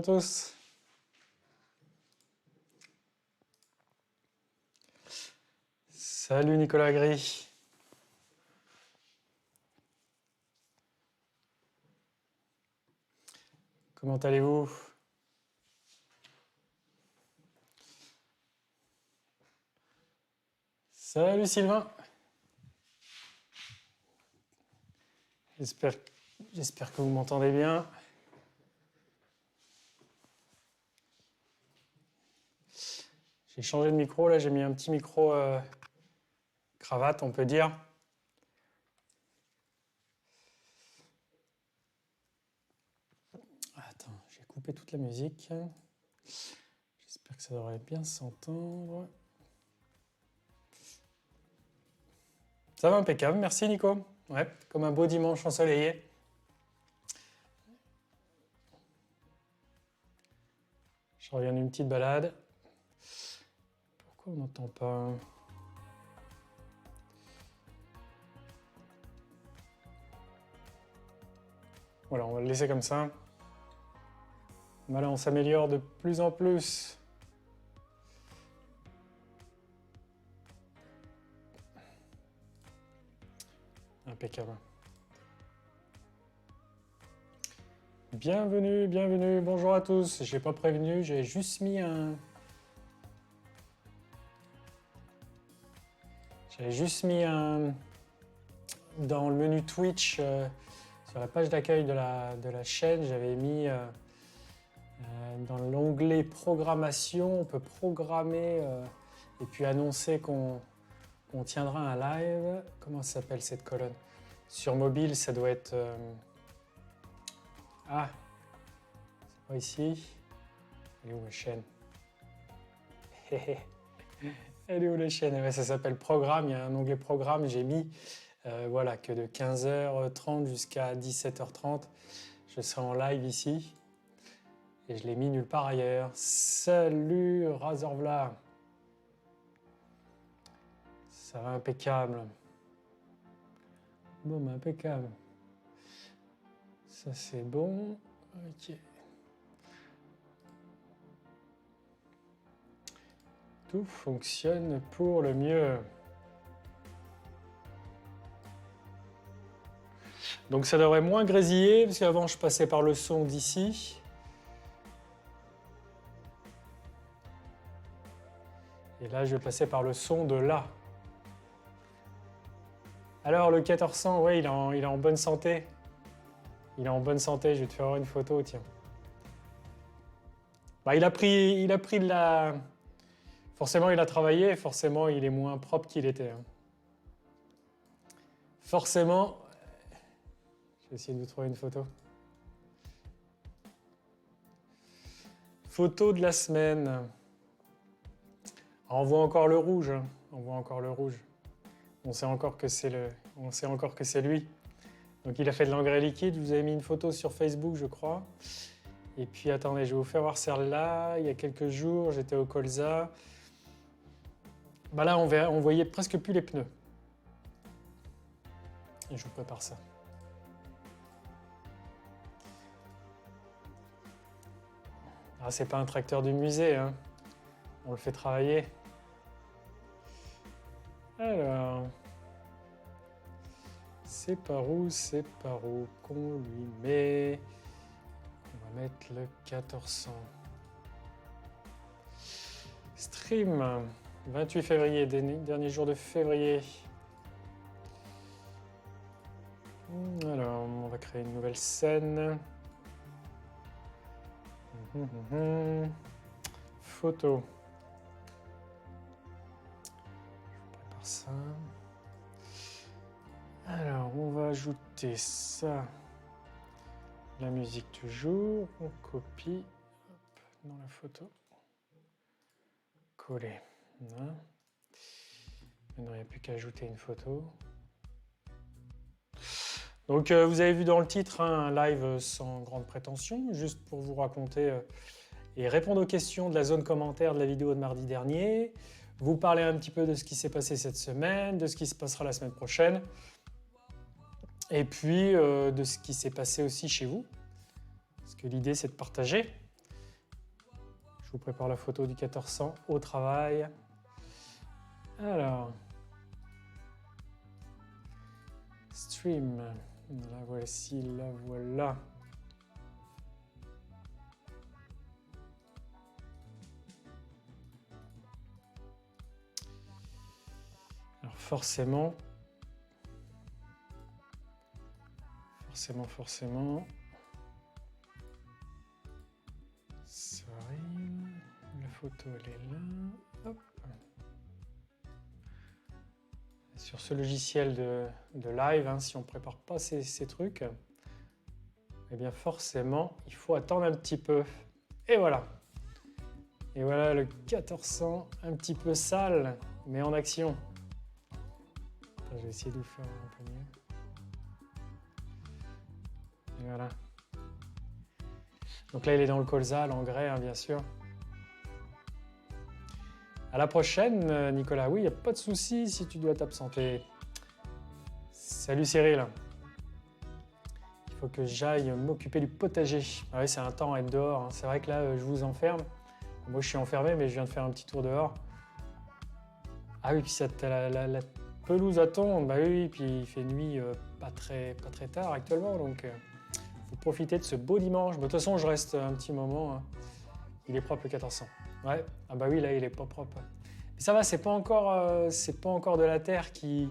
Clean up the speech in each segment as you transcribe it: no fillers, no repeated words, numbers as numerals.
tous. Salut Nicolas Gris. Comment allez-vous? Salut Sylvain. J'espère que vous m'entendez bien. J'ai changé de micro, là j'ai mis un petit micro cravate, on peut dire. Attends, j'ai coupé toute la musique. J'espère que ça devrait bien s'entendre. Ça va impeccable, merci Nico. Ouais, comme un beau dimanche ensoleillé. Je reviens d'une petite balade. Pourquoi on n'entend pas? Voilà, on va le laisser comme ça. Voilà, on s'améliore de plus en plus. Impeccable. Bienvenue, bienvenue, bonjour à tous. J'ai pas prévenu, j'ai juste mis un... Dans le menu Twitch, sur la page d'accueil de la chaîne, j'avais mis dans l'onglet programmation, on peut programmer et puis annoncer qu'on tiendra un live. Comment ça s'appelle cette colonne? Sur mobile, ça doit être... Ah, c'est pas ici. Elle est où la chaîne? Elle est où la chaîne? Ouais, ça s'appelle programme, il y a un onglet programme, j'ai mis voilà, que de 15h30 jusqu'à 17h30, je serai en live ici. Et je l'ai mis nulle part ailleurs. Salut Razorvla. Ça va impeccable. Bon, bah, impeccable. Ça c'est bon. Ok. Tout fonctionne pour le mieux. Donc ça devrait moins grésiller, parce qu'avant je passais par le son d'ici. Et là je vais passer par le son de là. Alors le 1400, ouais, il est en bonne santé. Il est en bonne santé, je vais te faire une photo, tiens. Bah, il a pris de la... Forcément il a travaillé, forcément il est moins propre qu'il était. Hein. Forcément... Je vais essayer de vous trouver une photo. Photo de la semaine. On voit encore le rouge. Hein. On voit encore le rouge. On sait encore que c'est lui. Donc il a fait de l'engrais liquide. Je vous avez mis une photo sur Facebook, je crois. Et puis attendez, je vais vous faire voir celle-là. Il y a quelques jours, j'étais au colza. Bah là, on voyait presque plus les pneus. Et je vous prépare ça. Ah, c'est pas un tracteur du musée, hein. On le fait travailler. Alors, c'est par où qu'on lui met? On va mettre le 1400. Stream, 28 février, dernier jour de février. Alors, on va créer une nouvelle scène. Photo. Je prépare ça. Alors, on va ajouter ça. La musique toujours. On copie. Hop, dans la photo. Coller. Là. Maintenant, il n'y a plus qu'à ajouter une photo. Donc, vous avez vu dans le titre, hein, un live sans grande prétention, juste pour vous raconter et répondre aux questions de la zone commentaire de la vidéo de mardi dernier, vous parler un petit peu de ce qui s'est passé cette semaine, de ce qui se passera la semaine prochaine, et puis de ce qui s'est passé aussi chez vous, parce que l'idée c'est de partager. vous prépare la photo du 1400 au travail. Alors, stream, la voici, la voilà. Alors forcément, ça arrive, la photo elle est là, hop. Sur ce logiciel de live, hein, si on ne prépare pas ces trucs, eh bien forcément, il faut attendre un petit peu. Et voilà. Et voilà le 1400, un petit peu sale, mais en action. Attends, je vais essayer de vous faire un peu mieux. Et voilà. Donc là, il est dans le colza, l'engrais, hein, bien sûr. À la prochaine, Nicolas. Oui, il n'y a pas de souci si tu dois t'absenter. Salut Cyril. Il faut que j'aille m'occuper du potager. Ah oui, c'est un temps à être dehors, hein. C'est vrai que là, je vous enferme. Moi, je suis enfermé, mais je viens de faire un petit tour dehors. Ah oui, puis la pelouse à tombe. Bah oui, puis il fait nuit pas très tard actuellement, donc il faut profiter de ce beau dimanche. Bon, de toute façon, je reste un petit moment, hein. Il est propre le 1400. Ouais. Ah bah oui, là, il est pas propre. Mais ça va, c'est pas encore de la terre qui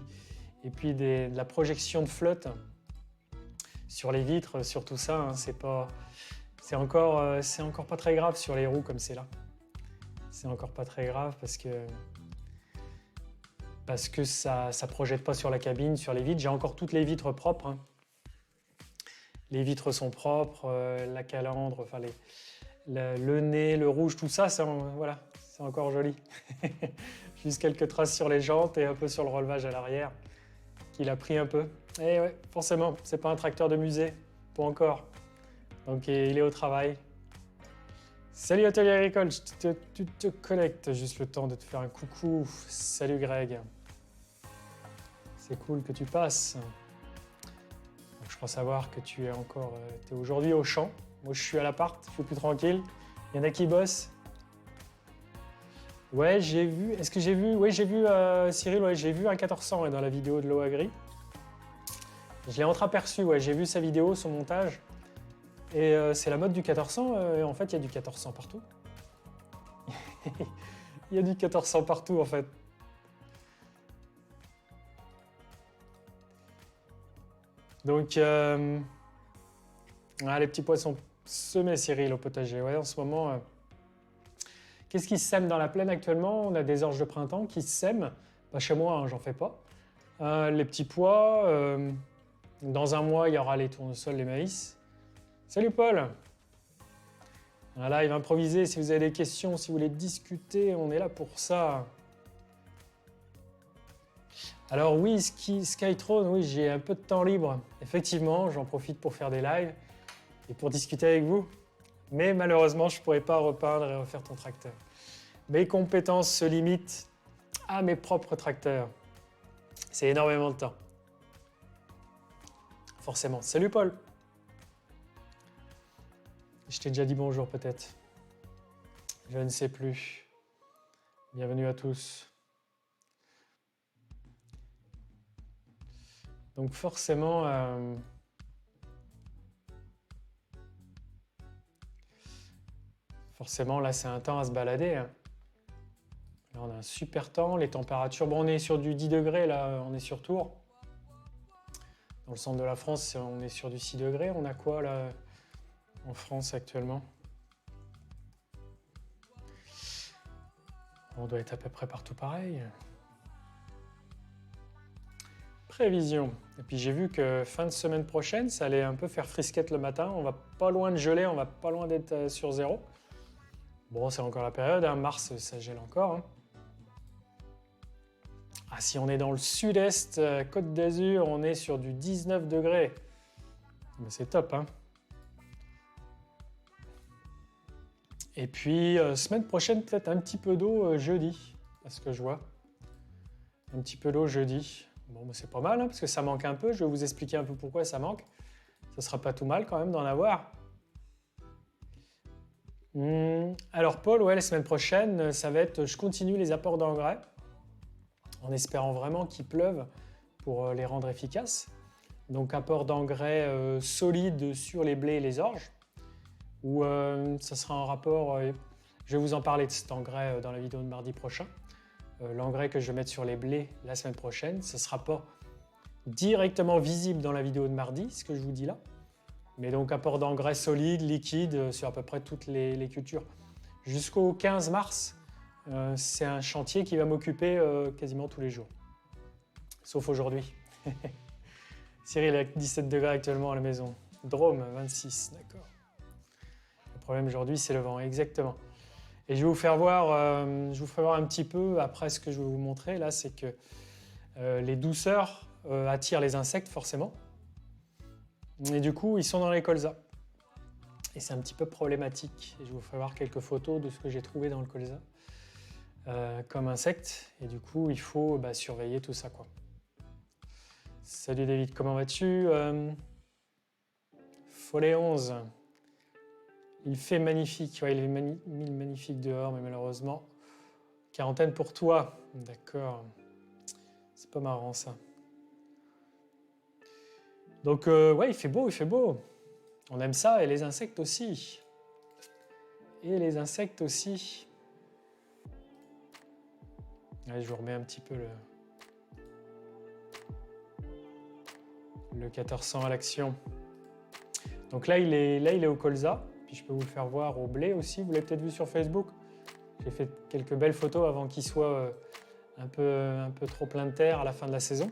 et puis de la projection de flotte sur les vitres, sur tout ça. Hein, c'est encore pas très grave sur les roues comme c'est là. C'est encore pas très grave parce que ça projette pas sur la cabine, sur les vitres. J'ai encore toutes les vitres propres, hein. Les vitres sont propres, la calandre, enfin le nez, le rouge, tout ça, voilà, c'est encore joli. Juste quelques traces sur les jantes et un peu sur le relevage à l'arrière, qu'il a pris un peu. Et ouais, forcément, c'est pas un tracteur de musée, pas encore. Donc il est au travail. Salut Atelier Agricole, tu te connectes, juste le temps de te faire un coucou. Salut Greg. C'est cool que tu passes. Donc, je crois savoir que tu es aujourd'hui au champ. Moi, je suis à l'appart, je suis plus tranquille. Il y en a qui bossent. Ouais, j'ai vu. Est-ce que j'ai vu? Oui, j'ai vu Cyril. Ouais, j'ai vu un 1400 ouais, dans la vidéo de l'Oagri. Je l'ai entreaperçu. Ouais, j'ai vu sa vidéo, son montage. Et c'est la mode du 1400. En fait, il y a du 1400 partout. Il y a du 1400 partout, en fait. Donc, les petits poissons semés, Cyril, au potager. Ouais, en ce moment, qu'est-ce qui se sème dans la plaine actuellement? On a des orges de printemps qui se sèment. Pas chez moi, hein, j'en fais pas. Les petits pois. Dans un mois, il y aura les tournesols, les maïs. Salut Paul. Un live improvisé. Si vous avez des questions, si vous voulez discuter, on est là pour ça. Alors oui, Skytrone, oui, j'ai un peu de temps libre. Effectivement, j'en profite pour faire des lives et pour discuter avec vous. Mais malheureusement, je ne pourrai pas repeindre et refaire ton tracteur. Mes compétences se limitent à mes propres tracteurs. C'est énormément de temps. Forcément. Salut Paul. Je t'ai déjà dit bonjour peut-être. Je ne sais plus. Bienvenue à tous. Donc forcément, là c'est un temps à se balader. Là on a un super temps, les températures, bon on est sur du 10 degrés là, on est sur Tours. Dans le centre de la France, on est sur du 6 degrés. On a quoi là en France actuellement? On doit être à peu près partout pareil. Prévision. Et puis j'ai vu que fin de semaine prochaine, ça allait un peu faire frisquette le matin. On va pas loin de geler, on va pas loin d'être sur zéro. Bon, c'est encore la période, hein. Mars, ça gèle encore. Hein. Ah, si on est dans le sud-est, Côte d'Azur, on est sur du 19 degrés. Mais c'est top, hein. Et puis, semaine prochaine, peut-être un petit peu d'eau jeudi, à ce que je vois. Un petit peu d'eau jeudi. Bon, bah, c'est pas mal, hein, parce que ça manque un peu. Je vais vous expliquer un peu pourquoi ça manque. Ça sera pas tout mal quand même d'en avoir. Alors Paul, ouais, la semaine prochaine, ça va être, je continue les apports d'engrais en espérant vraiment qu'il pleuve pour les rendre efficaces. Donc apport d'engrais solide sur les blés et les orges, où ça sera en rapport, je vais vous en parler de cet engrais dans la vidéo de mardi prochain. L'engrais que je vais mettre sur les blés la semaine prochaine, ce ne sera pas directement visible dans la vidéo de mardi, ce que je vous dis là. Mais donc apport d'engrais solide, liquide, sur à peu près toutes les cultures. Jusqu'au 15 mars, c'est un chantier qui va m'occuper quasiment tous les jours. Sauf aujourd'hui. Cyril a 17 degrés actuellement à la maison. Drôme, 26, d'accord. Le problème aujourd'hui, c'est le vent, exactement. Et je vais vous faire voir, un petit peu, après ce que je vais vous montrer, là, c'est que les douceurs attirent les insectes, forcément. Et du coup, ils sont dans les colzas. Et c'est un petit peu problématique. Et je vous ferai voir quelques photos de ce que j'ai trouvé dans le colza comme insectes. Et du coup, il faut surveiller tout ça, quoi. Salut David, comment vas-tu Follet 11. Il fait magnifique. Ouais, il est magnifique dehors, mais malheureusement, quarantaine pour toi. D'accord. C'est pas marrant, ça. Donc, ouais, il fait beau, il fait beau. On aime ça, et les insectes aussi. Et les insectes aussi. Allez, je vous remets un petit peu le 1400 à l'action. Donc là, il est au colza. Puis je peux vous le faire voir au blé aussi. Vous l'avez peut-être vu sur Facebook. J'ai fait quelques belles photos avant qu'il soit un peu trop plein de terre à la fin de la saison.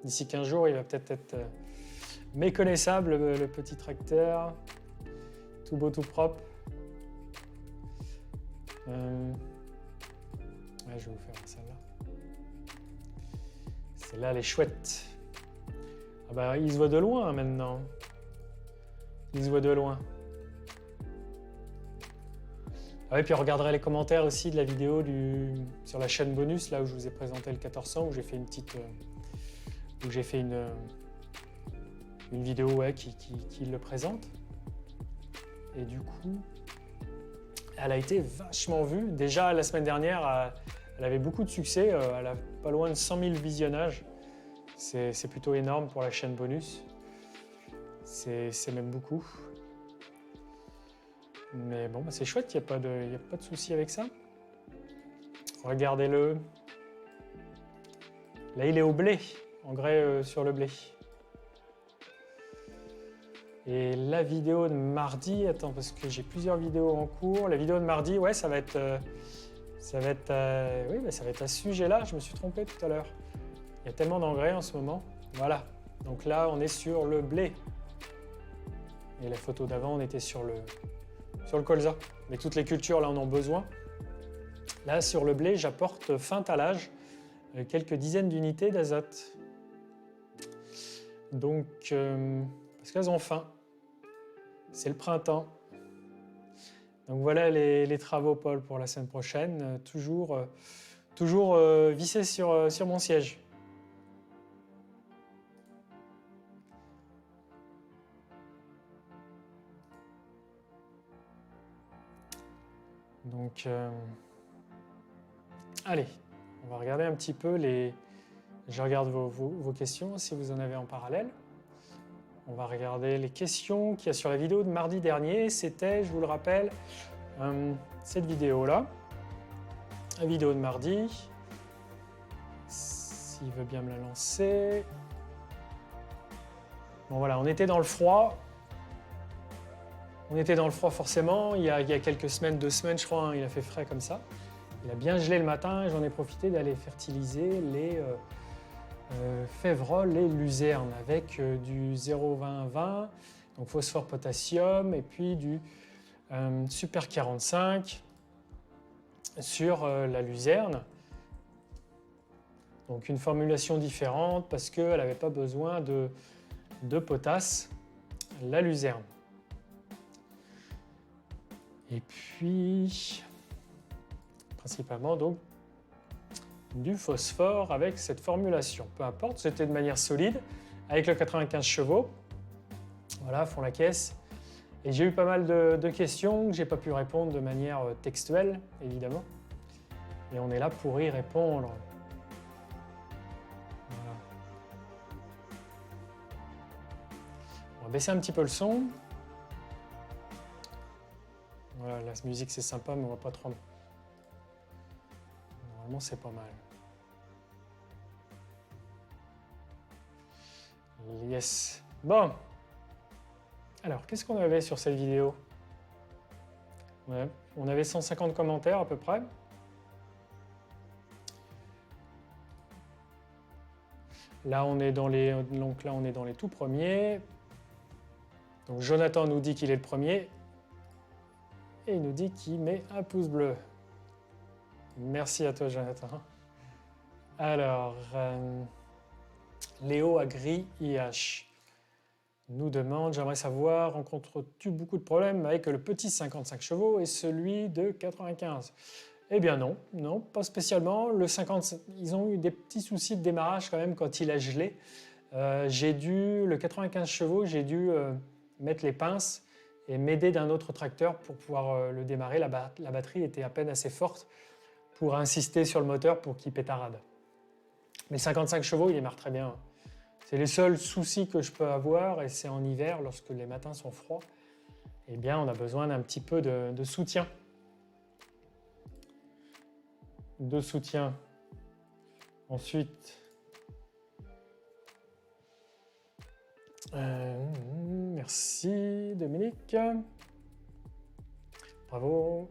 D'ici 15 jours, il va peut-être être méconnaissable, le petit tracteur. Tout beau, tout propre. Ouais, je vais vous faire celle-là. Celle-là, elle est chouette. Ah bah, il se voit de loin maintenant. Il se voit de loin. Ah ouais, puis on regarderait les commentaires aussi de la vidéo sur la chaîne bonus, là où je vous ai présenté le 1400, où j'ai fait une vidéo qui le présente. Et du coup, elle a été vachement vue. Déjà, la semaine dernière, elle avait beaucoup de succès. Elle a pas loin de 100 000 visionnages. C'est plutôt énorme pour la chaîne bonus. C'est même beaucoup. Mais bon, c'est chouette, il n'y a pas de souci avec ça. Regardez-le. Là, il est au blé, engrais sur le blé. Et la vidéo de mardi, attends, parce que j'ai plusieurs vidéos en cours. La vidéo de mardi, ouais, ça va être à ce sujet-là. Je me suis trompé tout à l'heure. Il y a tellement d'engrais en ce moment. Voilà. Donc là, on est sur le blé. Et la photo d'avant, on était sur le colza. Mais toutes les cultures, là, en ont besoin. Là, sur le blé, j'apporte fin talage quelques dizaines d'unités d'azote. Donc, parce qu'elles ont faim. C'est le printemps. Donc voilà les travaux, Paul, pour la semaine prochaine. Toujours vissé sur mon siège. Donc, allez, on va regarder un petit peu Je regarde vos questions, si vous en avez en parallèle. On va regarder les questions qu'il y a sur la vidéo de mardi dernier. C'était, je vous le rappelle, cette vidéo-là. La vidéo de mardi. S'il veut bien me la lancer. Bon voilà, on était dans le froid. On était dans le froid forcément. Il y a quelques semaines, 2 semaines je crois, il a fait frais comme ça. Il a bien gelé le matin et j'en ai profité d'aller fertiliser les févroles et luzerne avec du 0,20-20, donc phosphore potassium, et puis du super 45 sur la luzerne. Donc une formulation différente parce qu'elle n'avait pas besoin de potasse, la luzerne. Et puis, principalement donc du phosphore avec cette formulation. Peu importe, c'était de manière solide, avec le 95 chevaux. Voilà, fond la caisse. Et j'ai eu pas mal de questions que j'ai pas pu répondre de manière textuelle, évidemment. Et on est là pour y répondre. Voilà. On va baisser un petit peu le son. Voilà, la musique c'est sympa, mais on va pas trop. Normalement, c'est pas mal. Yes. Bon. Alors, qu'est-ce qu'on avait sur cette vidéo? On avait 150 commentaires à peu près. Là, on est dans les, donc là, on est dans les tout premiers. Donc, Jonathan nous dit qu'il est le premier. Et il nous dit qu'il met un pouce bleu. Merci à toi, Jonathan. Alors, Léo Agri IH nous demande, j'aimerais savoir, rencontres-tu beaucoup de problèmes avec le petit 55 chevaux et celui de 95? Eh bien non, non, pas spécialement. Le 50, ils ont eu des petits soucis de démarrage quand même quand il a gelé. Le 95 chevaux, j'ai dû mettre les pinces et m'aider d'un autre tracteur pour pouvoir le démarrer. La batterie était à peine assez forte pour insister sur le moteur pour qu'il pétarade. Mais 55 chevaux, il démarre très bien. C'est les seuls soucis que je peux avoir, et c'est en hiver, lorsque les matins sont froids, eh bien on a besoin d'un petit peu de soutien. De soutien. Ensuite, merci Dominique. Bravo.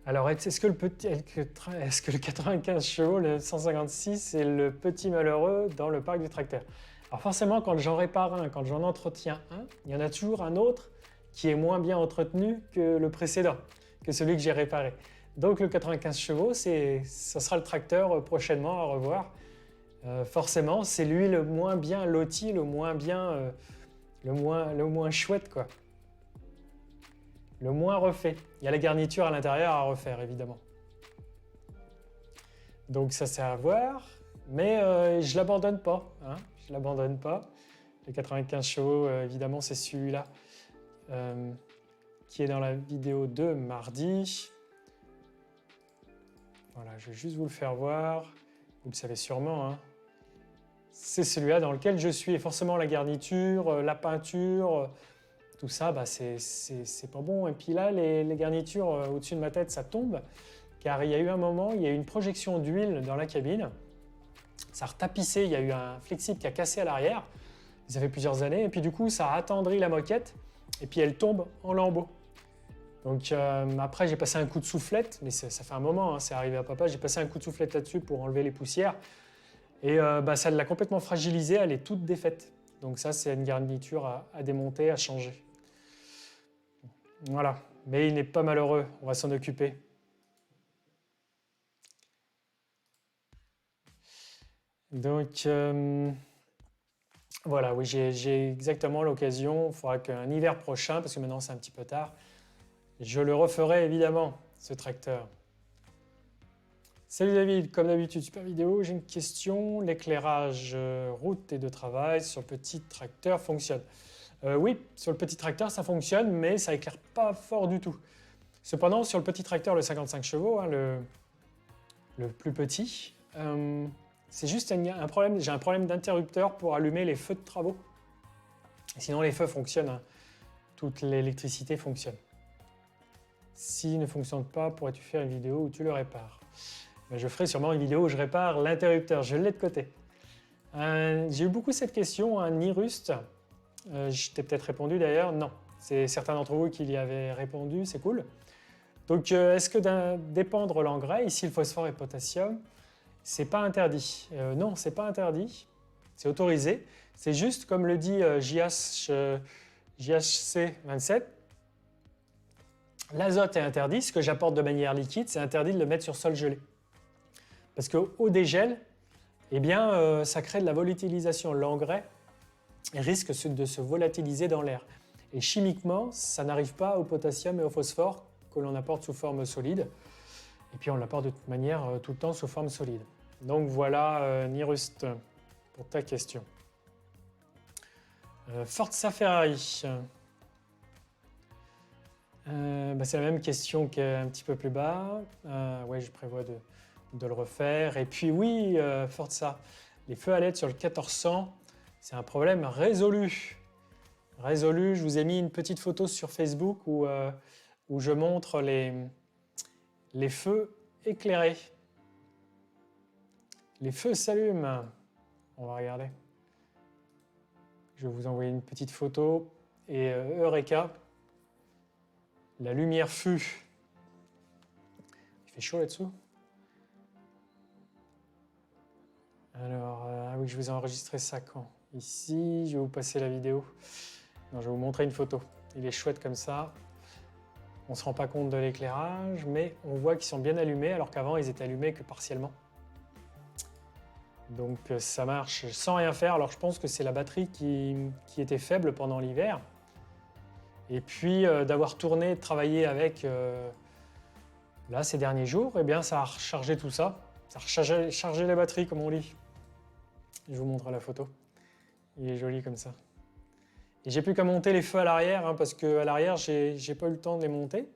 Alors, est-ce que le 95 chevaux, le 156, est le petit malheureux dans le parc du tracteur? Alors forcément, quand j'en répare un, quand j'en entretiens un, il y en a toujours un autre qui est moins bien entretenu que le précédent, que celui que j'ai réparé. Donc le 95 chevaux, ça sera le tracteur prochainement à revoir. Forcément, c'est lui le moins bien loti, le moins chouette, quoi. Le moins refait. Il y a la garniture à l'intérieur à refaire, évidemment. Donc ça, c'est à voir. Mais je ne l'abandonne pas. Hein. Je ne l'abandonne pas. Le 95 chevaux, évidemment, c'est celui-là qui est dans la vidéo de mardi. Voilà, je vais juste vous le faire voir. Vous le savez sûrement. Hein. C'est celui-là dans lequel je suis. Et forcément, la garniture, la peinture... tout ça, bah, c'est pas bon. Et puis là, les garnitures au-dessus de ma tête, ça tombe. Car il y a eu un moment, il y a eu une projection d'huile dans la cabine. Ça a retapissé, il y a eu un flexible qui a cassé à l'arrière. Ça fait plusieurs années. Et puis du coup, ça a attendri la moquette. Et puis elle tombe en lambeaux. Donc après, j'ai passé un coup de soufflette. Mais ça fait un moment, hein, c'est arrivé à papa. J'ai passé un coup de soufflette là-dessus pour enlever les poussières. Et ça l'a complètement fragilisée. Elle est toute défaite. Donc ça, c'est une garniture à démonter, à changer. Voilà, mais il n'est pas malheureux, on va s'en occuper. Donc, voilà, oui, j'ai exactement l'occasion. Il faudra qu'un hiver prochain, parce que maintenant c'est un petit peu tard, je le referai évidemment, ce tracteur. Salut David, comme d'habitude, super vidéo. J'ai une question. L'éclairage route et de travail sur le petit tracteur fonctionne? Oui, sur le petit tracteur, ça fonctionne, mais ça éclaire pas fort du tout. Cependant, sur le petit tracteur, le 55 chevaux, hein, le plus petit, c'est juste un problème. J'ai un problème d'interrupteur pour allumer les feux de travaux. Sinon, les feux fonctionnent. Hein. Toute l'électricité fonctionne. S'il ne fonctionne pas, pourrais-tu faire une vidéo où tu le répares? Ben, je ferai sûrement une vidéo où je répare l'interrupteur. Je l'ai de côté. J'ai eu beaucoup cette question, un Niruste. Je t'ai peut-être répondu d'ailleurs, non. C'est certains d'entre vous qui y avaient répondu, c'est cool. Donc, est-ce que dépendre l'engrais, ici le phosphore et le potassium, c'est pas interdit? Non, c'est pas interdit, c'est autorisé. C'est juste, comme le dit JHC27, l'azote est interdit, ce que j'apporte de manière liquide, c'est interdit de le mettre sur sol gelé. Parce qu'au dégel, eh bien, ça crée de la volatilisation. L'engrais risque de se volatiliser dans l'air. Et chimiquement, ça n'arrive pas au potassium et au phosphore que l'on apporte sous forme solide. Et puis on l'apporte de toute manière tout le temps sous forme solide. Donc voilà, Niruste, pour ta question. Forza Ferrari. C'est la même question qu'un petit peu plus bas. Ouais, je prévois de le refaire. Et puis oui, Forza, les feux à LED sur le 1400, c'est un problème résolu. Résolu, je vous ai mis une petite photo sur Facebook où je montre les feux éclairés. Les feux s'allument. On va regarder. Je vais vous envoyer une petite photo. Et Eureka, la lumière fut. Il fait chaud là-dessous. Alors, ah oui, je vous ai enregistré ça quand? Ici, je vais vous passer la vidéo. Non, je vais vous montrer une photo. Il est chouette comme ça. On ne se rend pas compte de l'éclairage, mais on voit qu'ils sont bien allumés, alors qu'avant, ils étaient allumés que partiellement. Donc ça marche sans rien faire. Alors je pense que c'est la batterie qui était faible pendant l'hiver. Et puis d'avoir tourné, travaillé avec là ces derniers jours, eh bien ça a rechargé tout ça. Ça a rechargé la batterie comme on dit. Je vous montre la photo. Il est joli comme ça. Et j'ai plus qu'à monter les feux à l'arrière, parce qu'à l'arrière, j'ai pas eu le temps de les monter.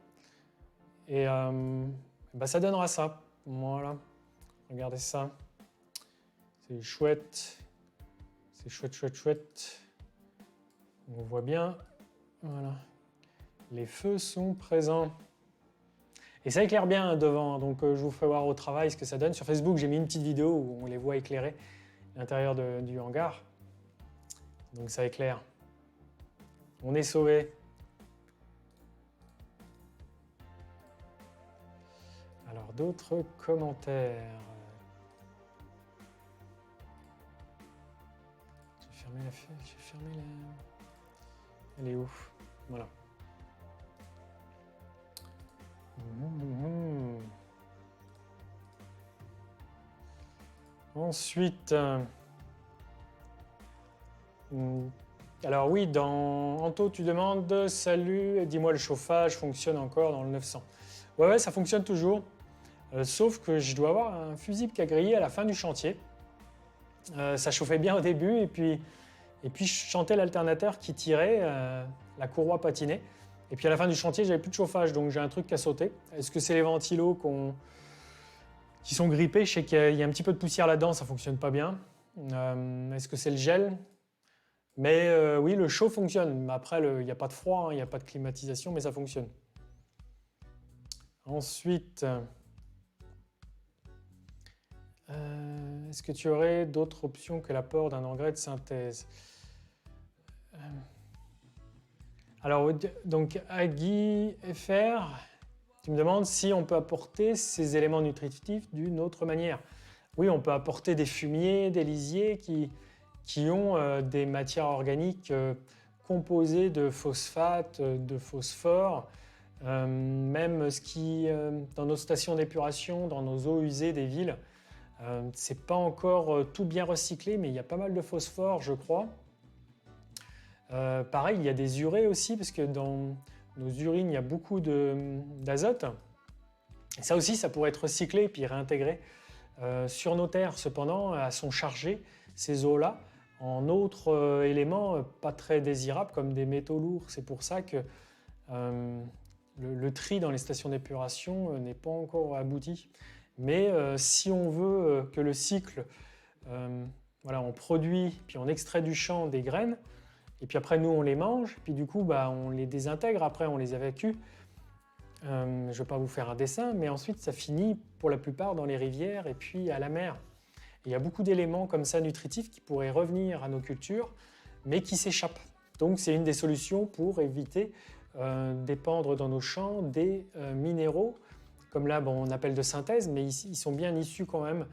Et ça donnera ça. Voilà. Regardez ça. C'est chouette. C'est chouette, chouette, chouette. On voit bien. Voilà. Les feux sont présents. Et ça éclaire bien devant. Donc je vous ferai voir au travail ce que ça donne. Sur Facebook, j'ai mis une petite vidéo où on les voit éclairer à l'intérieur du hangar. Donc ça éclaire. On est sauvé. Alors d'autres commentaires. J'ai fermé la... Elle est où? Voilà. Ensuite, alors oui, dans Anto, tu demandes « Salut, dis-moi le chauffage fonctionne encore dans le 900 ?» Ouais, ça fonctionne toujours, sauf que je dois avoir un fusible qui a grillé à la fin du chantier. Ça chauffait bien au début, et puis je sentais l'alternateur qui tirait, la courroie patinait. Et puis à la fin du chantier, j'avais plus de chauffage, donc j'ai un truc qui a sauté. Est-ce que c'est les ventilos qui sont grippés? Je sais qu'il y a un petit peu de poussière là-dedans, ça ne fonctionne pas bien. Est-ce que c'est le gel? Mais oui, le chaud fonctionne. Après, il n'y a pas de froid, il n'y a pas de climatisation, mais ça fonctionne. Ensuite, est-ce que tu aurais d'autres options que l'apport d'un engrais de synthèse? Alors, donc, Agui FR, tu me demandes si on peut apporter ces éléments nutritifs d'une autre manière. Oui, on peut apporter des fumiers, des lisiers qui ont des matières organiques composées de phosphate, de phosphore, même ce qui, dans nos stations d'épuration, dans nos eaux usées des villes, c'est pas encore tout bien recyclé, mais il y a pas mal de phosphore, je crois. Pareil, il y a des urées aussi, parce que dans nos urines, il y a beaucoup d'azote. Et ça aussi, ça pourrait être recyclé et puis réintégré sur nos terres. Cependant, elles sont chargées, ces eaux-là, en autres éléments pas très désirables, comme des métaux lourds. C'est pour ça que le tri dans les stations d'épuration n'est pas encore abouti. Mais si on veut que le cycle, on produit, puis on extrait du champ des graines, et puis après nous on les mange, puis du coup on les désintègre, après on les évacue. Je ne vais pas vous faire un dessin, mais ensuite ça finit pour la plupart dans les rivières et puis à la mer. Et il y a beaucoup d'éléments comme ça nutritifs qui pourraient revenir à nos cultures, mais qui s'échappent. Donc c'est une des solutions pour éviter d'épandre dans nos champs des minéraux, comme là on appelle de synthèse, mais ils sont bien issus quand même.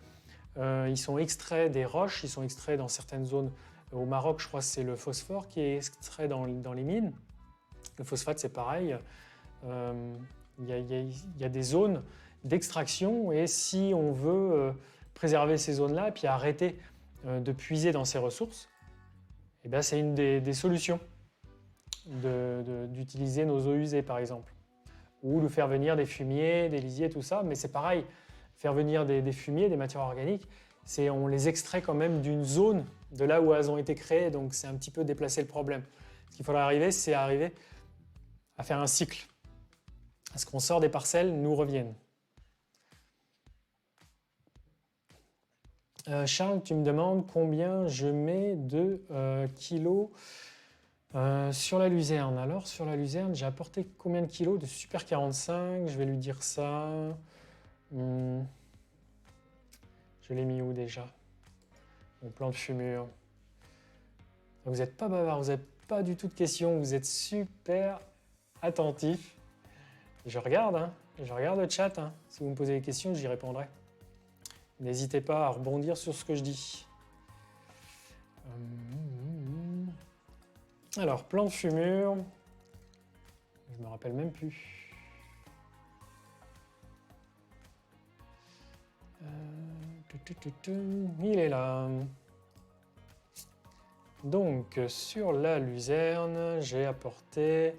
Ils sont extraits des roches, ils sont extraits dans certaines zones. Au Maroc, je crois que c'est le phosphore qui est extrait dans les mines. Le phosphate, c'est pareil. Il y a des zones d'extraction et si on veut préserver ces zones-là et puis arrêter de puiser dans ces ressources, c'est une des solutions d'utiliser nos eaux usées, par exemple. Ou de faire venir des fumiers, des lisiers, tout ça. Mais c'est pareil, faire venir des fumiers, des matières organiques, on les extrait quand même d'une zone de là où elles ont été créées, donc c'est un petit peu déplacer le problème. Ce qu'il faudrait arriver, c'est arriver à faire un cycle. À ce qu'on sort des parcelles, nous reviennent. Charles, tu me demandes combien je mets de kilos sur la luzerne. Alors, sur la luzerne, j'ai apporté combien de kilos de Super 45? Je vais lui dire ça. Je l'ai mis où déjà? Mon plan de fumure. Vous n'êtes pas bavard, vous n'avez pas du tout de questions, vous êtes super attentif. Je regarde, hein, je regarde le chat. Hein. Si vous me posez des questions, j'y répondrai. N'hésitez pas à rebondir sur ce que je dis. Alors, plan de fumure. Je me rappelle même plus. Il est là. Donc, sur la luzerne, j'ai apporté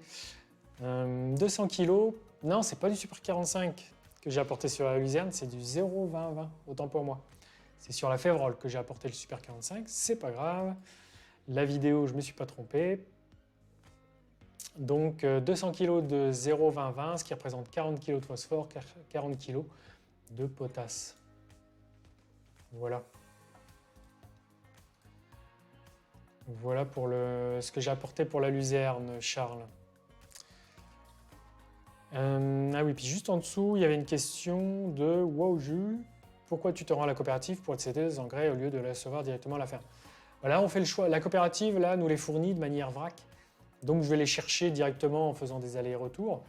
200 kg. Non, c'est pas du Super 45 que j'ai apporté sur la luzerne, c'est du 0,20-20, autant pour moi. C'est sur la Févrole que j'ai apporté le Super 45, c'est pas grave. La vidéo, je me suis pas trompé. Donc 200 kg de 0,20-20, ce qui représente 40 kg de phosphore, 40 kg de potasse. Voilà. Voilà pour ce que j'ai apporté pour la luzerne, Charles. Ah oui, puis juste en dessous, il y avait une question de Wowju. Pourquoi tu te rends à la coopérative pour te céder des engrais au lieu de les recevoir directement à la ferme? Voilà, on fait le choix. La coopérative, là, nous les fournit de manière vrac. Donc, je vais les chercher directement en faisant des allers-retours.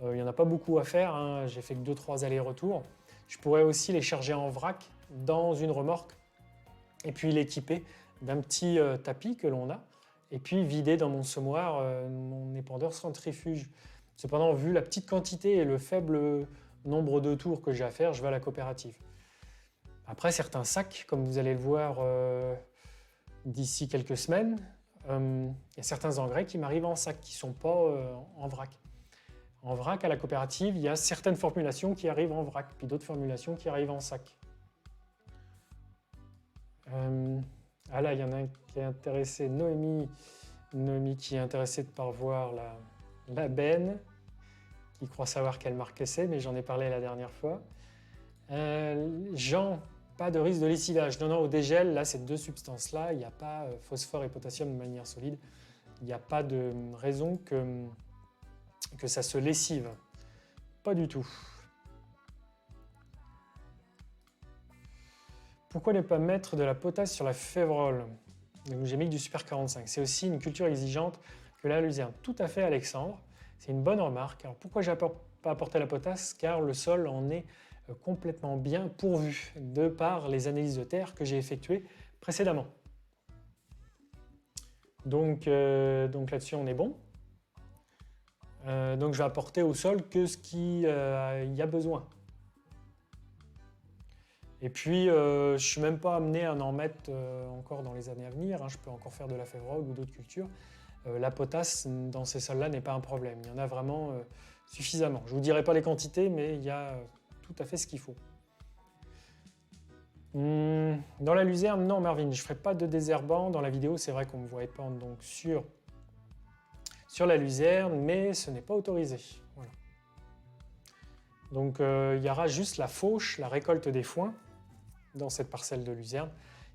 Il n'y en a pas beaucoup à faire. Hein. J'ai fait que 2-3 allers-retours. Je pourrais aussi les charger en vrac dans une remorque et puis l'équiper d'un petit tapis que l'on a et puis vider dans mon semoir mon épandeur centrifuge. Cependant, vu la petite quantité et le faible nombre de tours que j'ai à faire, je vais à la coopérative. Après, certains sacs, comme vous allez le voir d'ici quelques semaines, il y a certains engrais qui m'arrivent en sac, qui ne sont pas en vrac. En vrac, à la coopérative, il y a certaines formulations qui arrivent en vrac, puis d'autres formulations qui arrivent en sac. Ah là, il y en a un qui est intéressé, Noémie qui est intéressée de parvoir la benne, qui croit savoir quelle marque c'est, mais j'en ai parlé la dernière fois. Jean, pas de risque de lessivage. Non, au dégel, là, ces deux substances-là, il n'y a pas phosphore et potassium de manière solide. Il n'y a pas de raison que ça se lessive. Pas du tout. Pourquoi ne pas mettre de la potasse sur la févrole? Donc j'ai mis du Super 45. C'est aussi une culture exigeante que la luzerne. Tout à fait, Alexandre. C'est une bonne remarque. Alors pourquoi je n'ai pas apporté la potasse? Car le sol en est complètement bien pourvu de par les analyses de terre que j'ai effectuées précédemment. Donc là-dessus, on est bon. Donc je vais apporter au sol que ce qu'il y a besoin. Et puis, je ne suis même pas amené à en mettre encore dans les années à venir. Hein. Je peux encore faire de la févrole ou d'autres cultures. La potasse, dans ces sols-là, n'est pas un problème. Il y en a vraiment suffisamment. Je ne vous dirai pas les quantités, mais il y a tout à fait ce qu'il faut. Dans la luzerne, non, Marvin, je ne ferai pas de désherbant. Dans la vidéo, c'est vrai qu'on me voit épandre donc, sur la luzerne, mais ce n'est pas autorisé. Voilà. Donc, il y aura juste la fauche, la récolte des foins, dans cette parcelle de luzerne,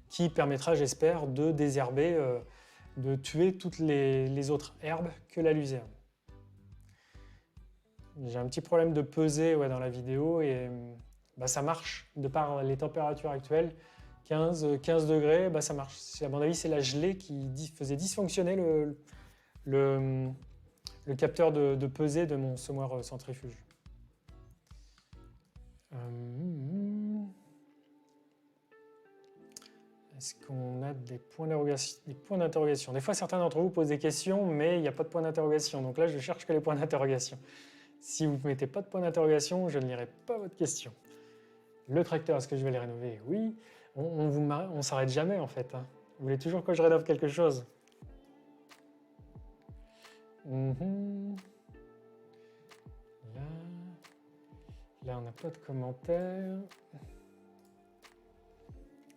qui permettra, j'espère, de désherber, de tuer toutes les autres herbes que la luzerne. J'ai un petit problème de pesée dans la vidéo et ça marche, de par les températures actuelles, 15 degrés, ça marche. À mon avis, c'est la gelée qui faisait dysfonctionner le capteur de pesée de mon semoir centrifuge. Est-ce qu'on a des points d'interrogation? Des fois, certains d'entre vous posent des questions, mais il n'y a pas de point d'interrogation. Donc là, je cherche que les points d'interrogation. Si vous ne mettez pas de point d'interrogation, je ne lirai pas votre question. Le tracteur, est-ce que je vais le rénover? Oui. On ne s'arrête jamais, en fait. Hein. Vous voulez toujours que je rénove quelque chose? Là, on n'a pas de commentaires.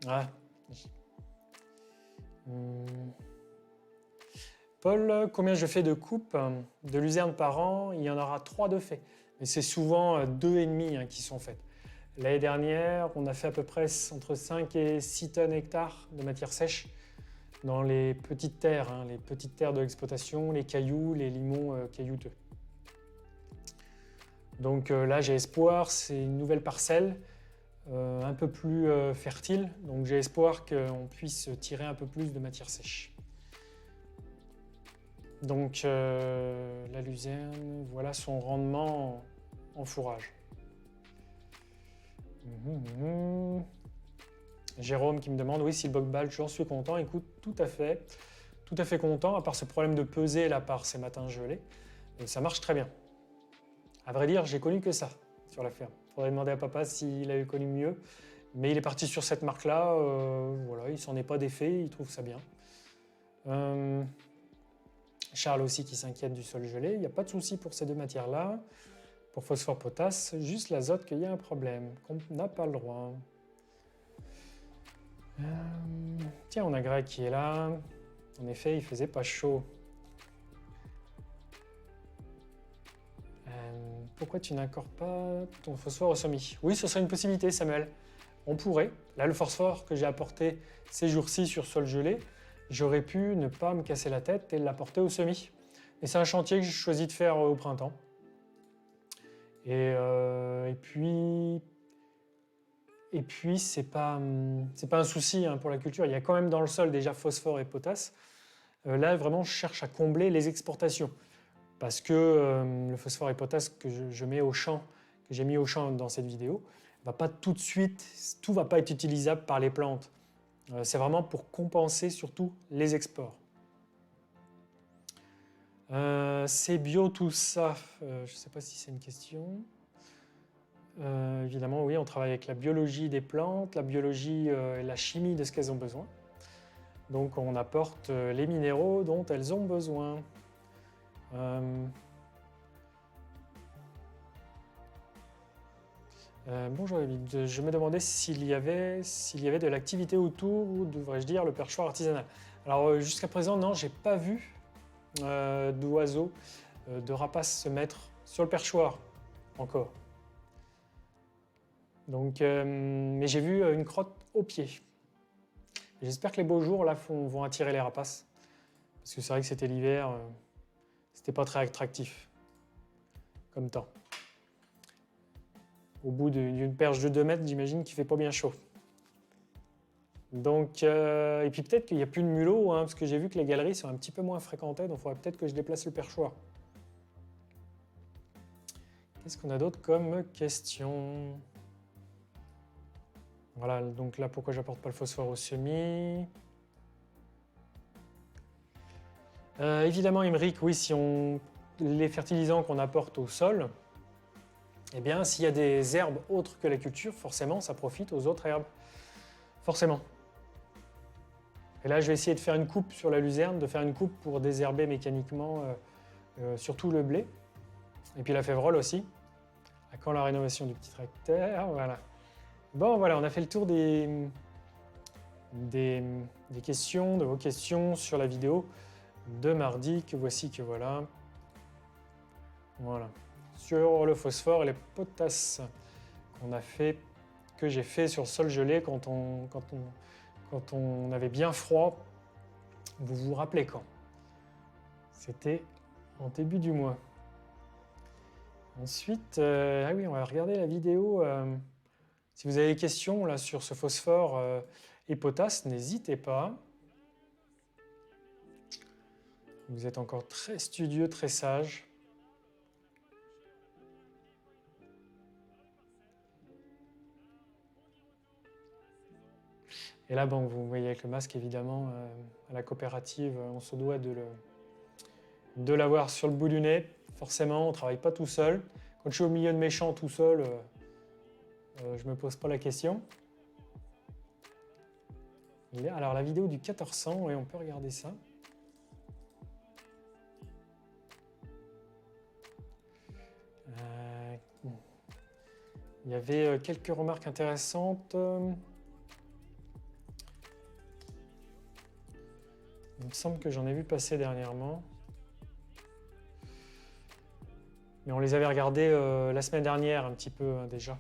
Ah, Paul, combien je fais de coupes de luzerne par an? Il y en aura 3 de fait. Mais c'est souvent 2,5 qui sont faites. L'année dernière, on a fait à peu près entre 5 et 6 tonnes hectares de matière sèche dans les petites terres, les petites terres de l'exploitation, les cailloux, les limons caillouteux. Donc là, j'ai espoir, c'est une nouvelle parcelle, un peu plus fertile. Donc j'ai espoir qu'on puisse tirer un peu plus de matière sèche. Donc la luzerne, voilà son rendement en fourrage. Jérôme qui me demande, oui, si le boc-bal, j'en suis content. Écoute, tout à fait content, à part ce problème de peser là par ces matins gelés. Et ça marche très bien. À vrai dire, j'ai connu que ça sur la ferme. Faudrait demander à papa s'il a eu connu mieux. Mais il est parti sur cette marque-là, voilà, il s'en est pas défait, il trouve ça bien. Charles aussi qui s'inquiète du sol gelé. Il n'y a pas de souci pour ces deux matières-là. Pour phosphore, potasse, juste l'azote qu'il y a un problème, qu'on n'a pas le droit. Tiens, on a Greg qui est là. En effet, il faisait pas chaud. Pourquoi tu n'accordes pas ton phosphore au semis? Oui, ce serait une possibilité, Samuel. On pourrait. Là, le phosphore que j'ai apporté ces jours-ci sur sol gelé, j'aurais pu ne pas me casser la tête et l'apporter au semis. Et c'est un chantier que j'ai choisi de faire au printemps. Et puis c'est pas un souci pour la culture. Il y a quand même dans le sol déjà phosphore et potasse. Là, vraiment, je cherche à combler les exportations. Parce que le phosphore et potasse que je mets au champ, que j'ai mis au champ dans cette vidéo, va pas tout de suite, tout va pas être utilisable par les plantes. C'est vraiment pour compenser surtout les exports. C'est bio tout ça. Je ne sais pas si c'est une question. Évidemment, oui, on travaille avec la biologie des plantes, la biologie et la chimie de ce qu'elles ont besoin. Donc on apporte les minéraux dont elles ont besoin. Bonjour David, je me demandais s'il y avait de l'activité autour, ou devrais-je dire le perchoir artisanal. Alors jusqu'à présent, non, j'ai pas vu d'oiseaux, de rapaces se mettre sur le perchoir encore. Donc, mais j'ai vu une crotte au pied. J'espère que les beaux jours là vont attirer les rapaces, parce que c'est vrai que c'était l'hiver, c'était pas très attractif comme temps. Au bout d'une perche de 2 mètres, j'imagine qu'il fait pas bien chaud. Donc, et puis peut-être qu'il n'y a plus de mulots, parce que j'ai vu que les galeries sont un petit peu moins fréquentées, donc il faudrait peut-être que je déplace le perchoir. Qu'est-ce qu'on a d'autre comme question? Voilà, donc là, pourquoi j'apporte pas le phosphore au semis? Évidemment, Émeric, oui, si les fertilisants qu'on apporte au sol, eh bien, s'il y a des herbes autres que la culture, forcément, ça profite aux autres herbes. Forcément. Et là, je vais essayer de faire une coupe sur la luzerne, de faire une coupe pour désherber mécaniquement, surtout le blé. Et puis la févrole aussi. À quand la rénovation du petit tracteur? Voilà. Bon, voilà, on a fait le tour des questions, de vos questions sur la vidéo de mardi, que voici, que voilà. Voilà. Sur le phosphore et les potasses qu'on a fait, que j'ai fait sur le sol gelé quand on avait bien froid. Vous vous rappelez quand? C'était en début du mois. Ensuite, ah oui, on va regarder la vidéo. Si vous avez des questions là, sur ce phosphore et potasse, n'hésitez pas. Vous êtes encore très studieux, très sage. Et là, bon, vous voyez avec le masque, évidemment, à la coopérative, on se doit de l'avoir sur le bout du nez. Forcément, on ne travaille pas tout seul. Quand je suis au milieu de mes champs tout seul, je ne me pose pas la question. Alors, la vidéo du 1400, oui, on peut regarder ça. Il y avait quelques remarques intéressantes. me semble que j'en ai vu passer dernièrement. Mais on les avait regardés la semaine dernière un petit peu hein, déjà.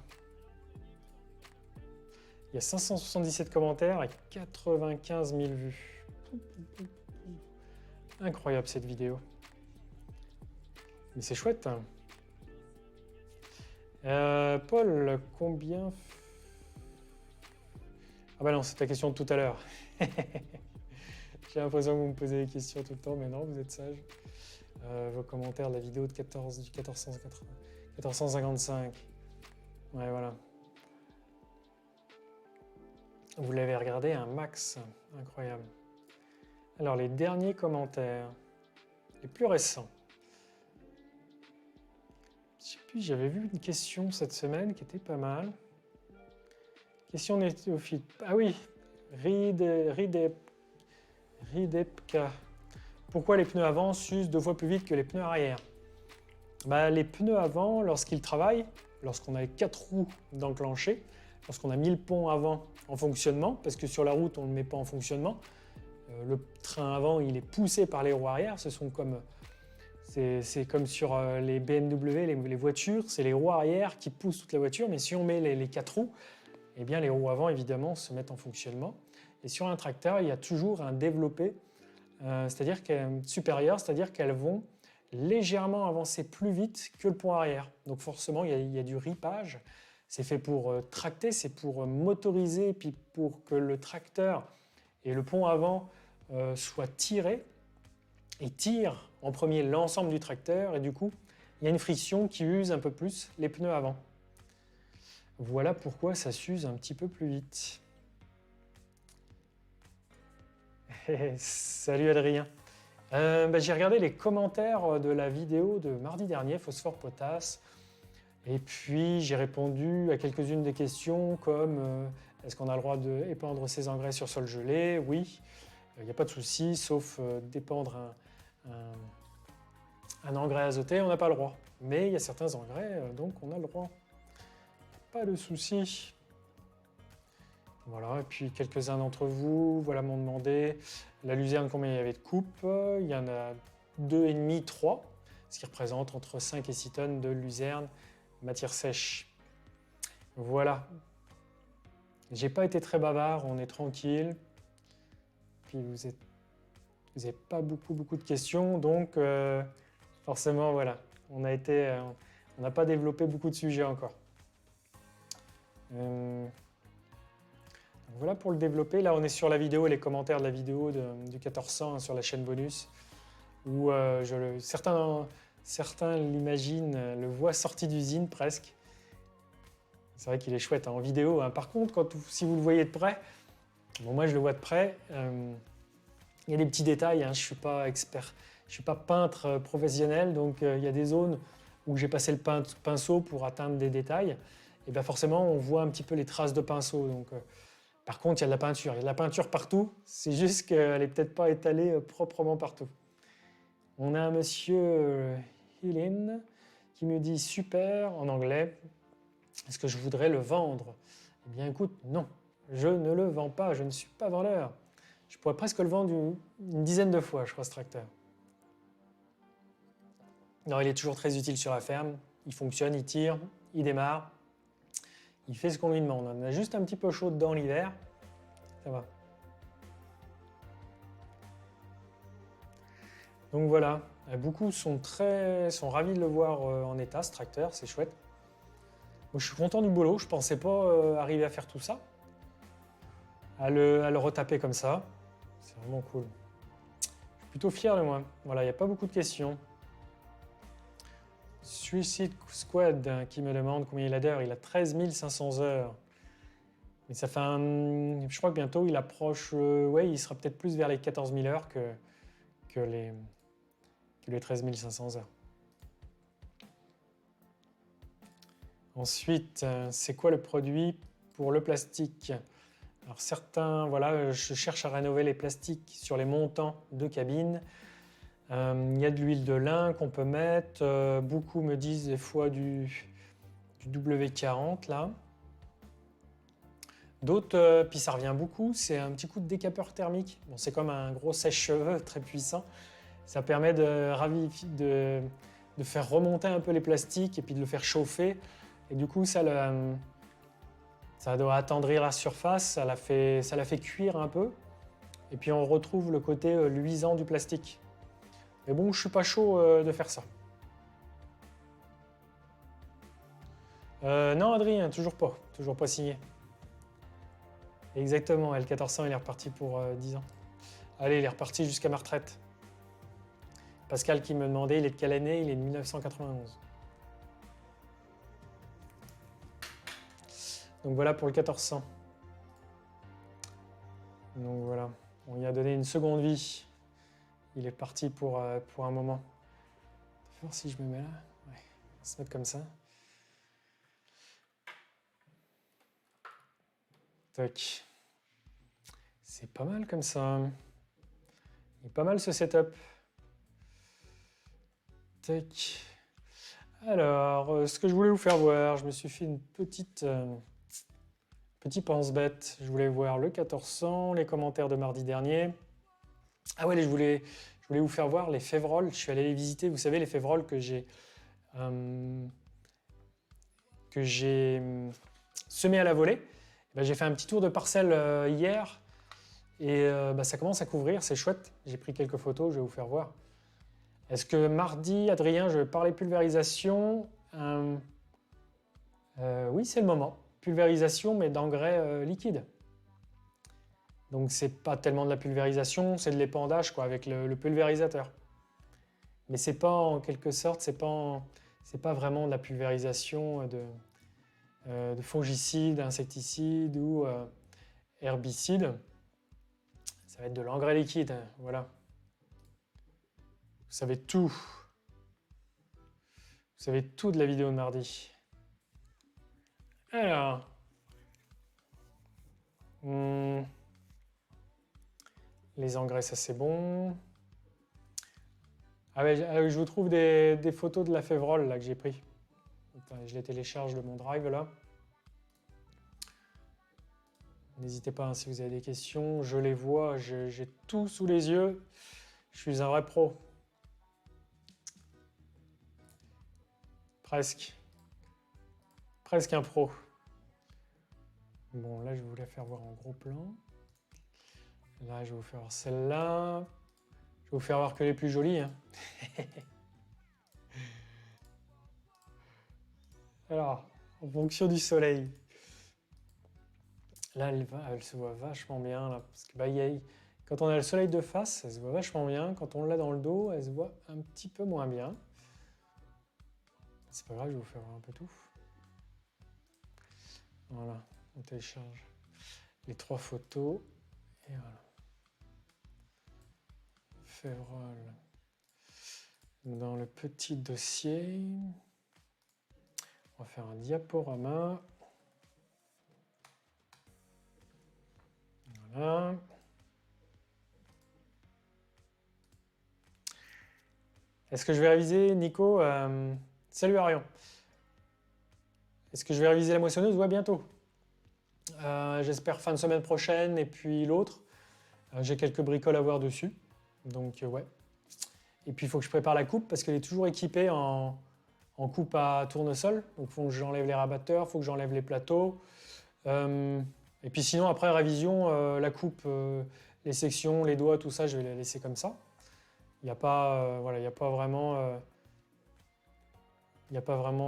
Il y a 577 commentaires et 95 000 vues. Incroyable cette vidéo. Mais c'est chouette. Hein. Paul, combien... Ah bah non, c'est ta question de tout à l'heure. J'ai l'impression que vous me posez des questions tout le temps, mais non, vous êtes sage. Vos commentaires de la vidéo de 1455. Ouais, voilà. Vous l'avez regardé un max. Incroyable. Alors, les derniers commentaires. Les plus récents. Je sais plus, j'avais vu une question cette semaine qui était pas mal. Question néophyte. Ah oui, Ridepka. Pourquoi les pneus avant s'usent 2 fois plus vite que les pneus arrière? Bah, les pneus avant, lorsqu'ils travaillent, lorsqu'on a 4 roues d'enclenché, lorsqu'on a mis le pont avant en fonctionnement, parce que sur la route on ne le met pas en fonctionnement, le train avant il est poussé par les roues arrière, c'est comme sur les BMW, les voitures, c'est les roues arrière qui poussent toute la voiture, mais si on met les 4 roues, eh bien les roues avant évidemment se mettent en fonctionnement. Et sur un tracteur, il y a toujours un développé supérieur, c'est-à-dire qu'elles vont légèrement avancer plus vite que le pont arrière. Donc forcément, il y a du ripage. C'est fait pour tracter, c'est pour motoriser, et puis pour que le tracteur et le pont avant soient tirés et tirent en premier l'ensemble du tracteur. Et du coup, il y a une friction qui use un peu plus les pneus avant. Voilà pourquoi ça s'use un petit peu plus vite. Salut Adrien. J'ai regardé les commentaires de la vidéo de mardi dernier, Phosphore Potasse, et puis j'ai répondu à quelques-unes des questions comme est-ce qu'on a le droit d'épandre ses engrais sur sol gelé? Oui, il n'y a pas de souci, sauf d'épandre un engrais azoté, on n'a pas le droit. Mais il y a certains engrais, donc on a le droit. Pas de souci. Voilà, et puis quelques-uns d'entre vous m'ont demandé la luzerne combien il y avait de coupes. Il y en a 2,5, 3, ce qui représente entre 5 et 6 tonnes de luzerne matière sèche. Voilà. J'ai pas été très bavard, on est tranquille. Puis vous n'avez pas beaucoup de questions, donc forcément voilà, on n'a pas développé beaucoup de sujets encore. Voilà pour le développer. Là, on est sur la vidéo, les commentaires de la vidéo du 1400 sur la chaîne bonus, où certains l'imaginent, le voient sorti d'usine presque. C'est vrai qu'il est chouette en vidéo. Hein. Par contre, si vous le voyez de près, bon, moi je le vois de près, il y a des petits détails. Hein. Je ne suis pas expert, je ne suis pas peintre professionnel, donc il y a des zones où j'ai passé le pinceau pour atteindre des détails. Et bien forcément, on voit un petit peu les traces de pinceau. Donc, par contre, il y a de la peinture. Il y a de la peinture partout. C'est juste qu'elle n'est peut-être pas étalée proprement partout. On a un monsieur Hélène qui me dit « Super » en anglais. Est-ce que je voudrais le vendre? Eh bien, écoute, non. Je ne le vends pas. Je ne suis pas vendeur. Je pourrais presque le vendre une dizaine de fois, je crois, ce tracteur. Non, il est toujours très utile sur la ferme. Il fonctionne, il tire, il démarre. Il fait ce qu'on lui demande. On a juste un petit peu chaud dedans l'hiver. Ça va. Donc voilà. Beaucoup sont ravis de le voir en état, ce tracteur. C'est chouette. Moi, je suis content du boulot. Je ne pensais pas arriver à faire tout ça. À le retaper comme ça. C'est vraiment cool. Je suis plutôt fier de moi. Voilà, il n'y a pas beaucoup de questions. Suicide Squad qui me demande combien il a d'heures. Il a 13 500 heures. Mais ça fait je crois que bientôt il approche... il sera peut-être plus vers les 14 000 heures que les 13 500 heures. Ensuite, c'est quoi le produit pour le plastique? Alors certains, je cherche à rénover les plastiques sur les montants de cabine. Il y a de l'huile de lin qu'on peut mettre. Beaucoup me disent des fois du W40 là. D'autres, puis ça revient beaucoup, c'est un petit coup de décapeur thermique. Bon, c'est comme un gros sèche-cheveux très puissant. Ça permet de faire remonter un peu les plastiques et puis de le faire chauffer. Et du coup, ça doit attendrir la surface, ça la fait cuire un peu. Et puis on retrouve le côté luisant du plastique. Mais bon, je suis pas chaud de faire ça. Non, Adrien, toujours pas signé. Exactement, L1400, il est reparti pour 10 ans. Allez, il est reparti jusqu'à ma retraite. Pascal qui me demandait, il est de quelle année? Il est de 1991. Donc voilà pour le 1400. Donc voilà, on lui a donné une seconde vie. Il est parti pour un moment. Je vais voir si je me mets là. Ouais, on va se mettre comme ça. Tac. C'est pas mal comme ça. Il est pas mal ce setup. Tac. Alors, ce que je voulais vous faire voir, je me suis fait une petit pense-bête. Je voulais voir le 1400, les commentaires de mardi dernier. Ah ouais, je voulais vous faire voir les févroles. Je suis allé les visiter. Vous savez, les févroles que j'ai semés à la volée. Ben, j'ai fait un petit tour de parcelle hier et ça commence à couvrir. C'est chouette. J'ai pris quelques photos. Je vais vous faire voir. Est-ce que mardi, Adrien, je vais parler pulvérisation? Oui, c'est le moment. Pulvérisation, mais d'engrais liquide. Donc, c'est pas tellement de la pulvérisation, c'est de l'épandage quoi, avec le pulvérisateur. Mais c'est pas en quelque sorte, c'est pas vraiment de la pulvérisation de fongicides, insecticides ou herbicides. Ça va être de l'engrais liquide, voilà. Vous savez tout. Vous savez tout de la vidéo de mardi. Alors. Les engrais, ça c'est bon. Ah ouais, je vous trouve des photos de la févrole là, que j'ai pris. Attends, je les télécharge de mon drive là. N'hésitez pas hein, si vous avez des questions. Je les vois, j'ai tout sous les yeux. Je suis un vrai pro. Presque. Presque un pro. Bon, là, je vais vous la faire voir en gros plan. Là, je vais vous faire voir celle-là. Je vais vous faire voir que les plus jolies. Hein. Alors, en fonction du soleil. Là, elle se voit vachement bien. Là, parce que, quand on a le soleil de face, elle se voit vachement bien. Quand on l'a dans le dos, elle se voit un petit peu moins bien. C'est pas grave, je vais vous faire voir un peu tout. Voilà, on télécharge les 3 photos. Et voilà. Févrole. Dans le petit dossier, on va faire un diaporama. Voilà. Est-ce que je vais réviser, Nico Salut Arion. Est-ce que je vais réviser la moissonneuse? Ouais, bientôt. J'espère fin de semaine prochaine et puis l'autre. J'ai quelques bricoles à voir dessus. Donc ouais. Et puis il faut que je prépare la coupe parce qu'elle est toujours équipée en coupe à tournesol. Donc il faut que j'enlève les rabatteurs, il faut que j'enlève les plateaux. Et puis sinon après révision, la coupe, les sections, les doigts, tout ça, je vais les laisser comme ça. Il n'y a pas, voilà, il n'y a pas vraiment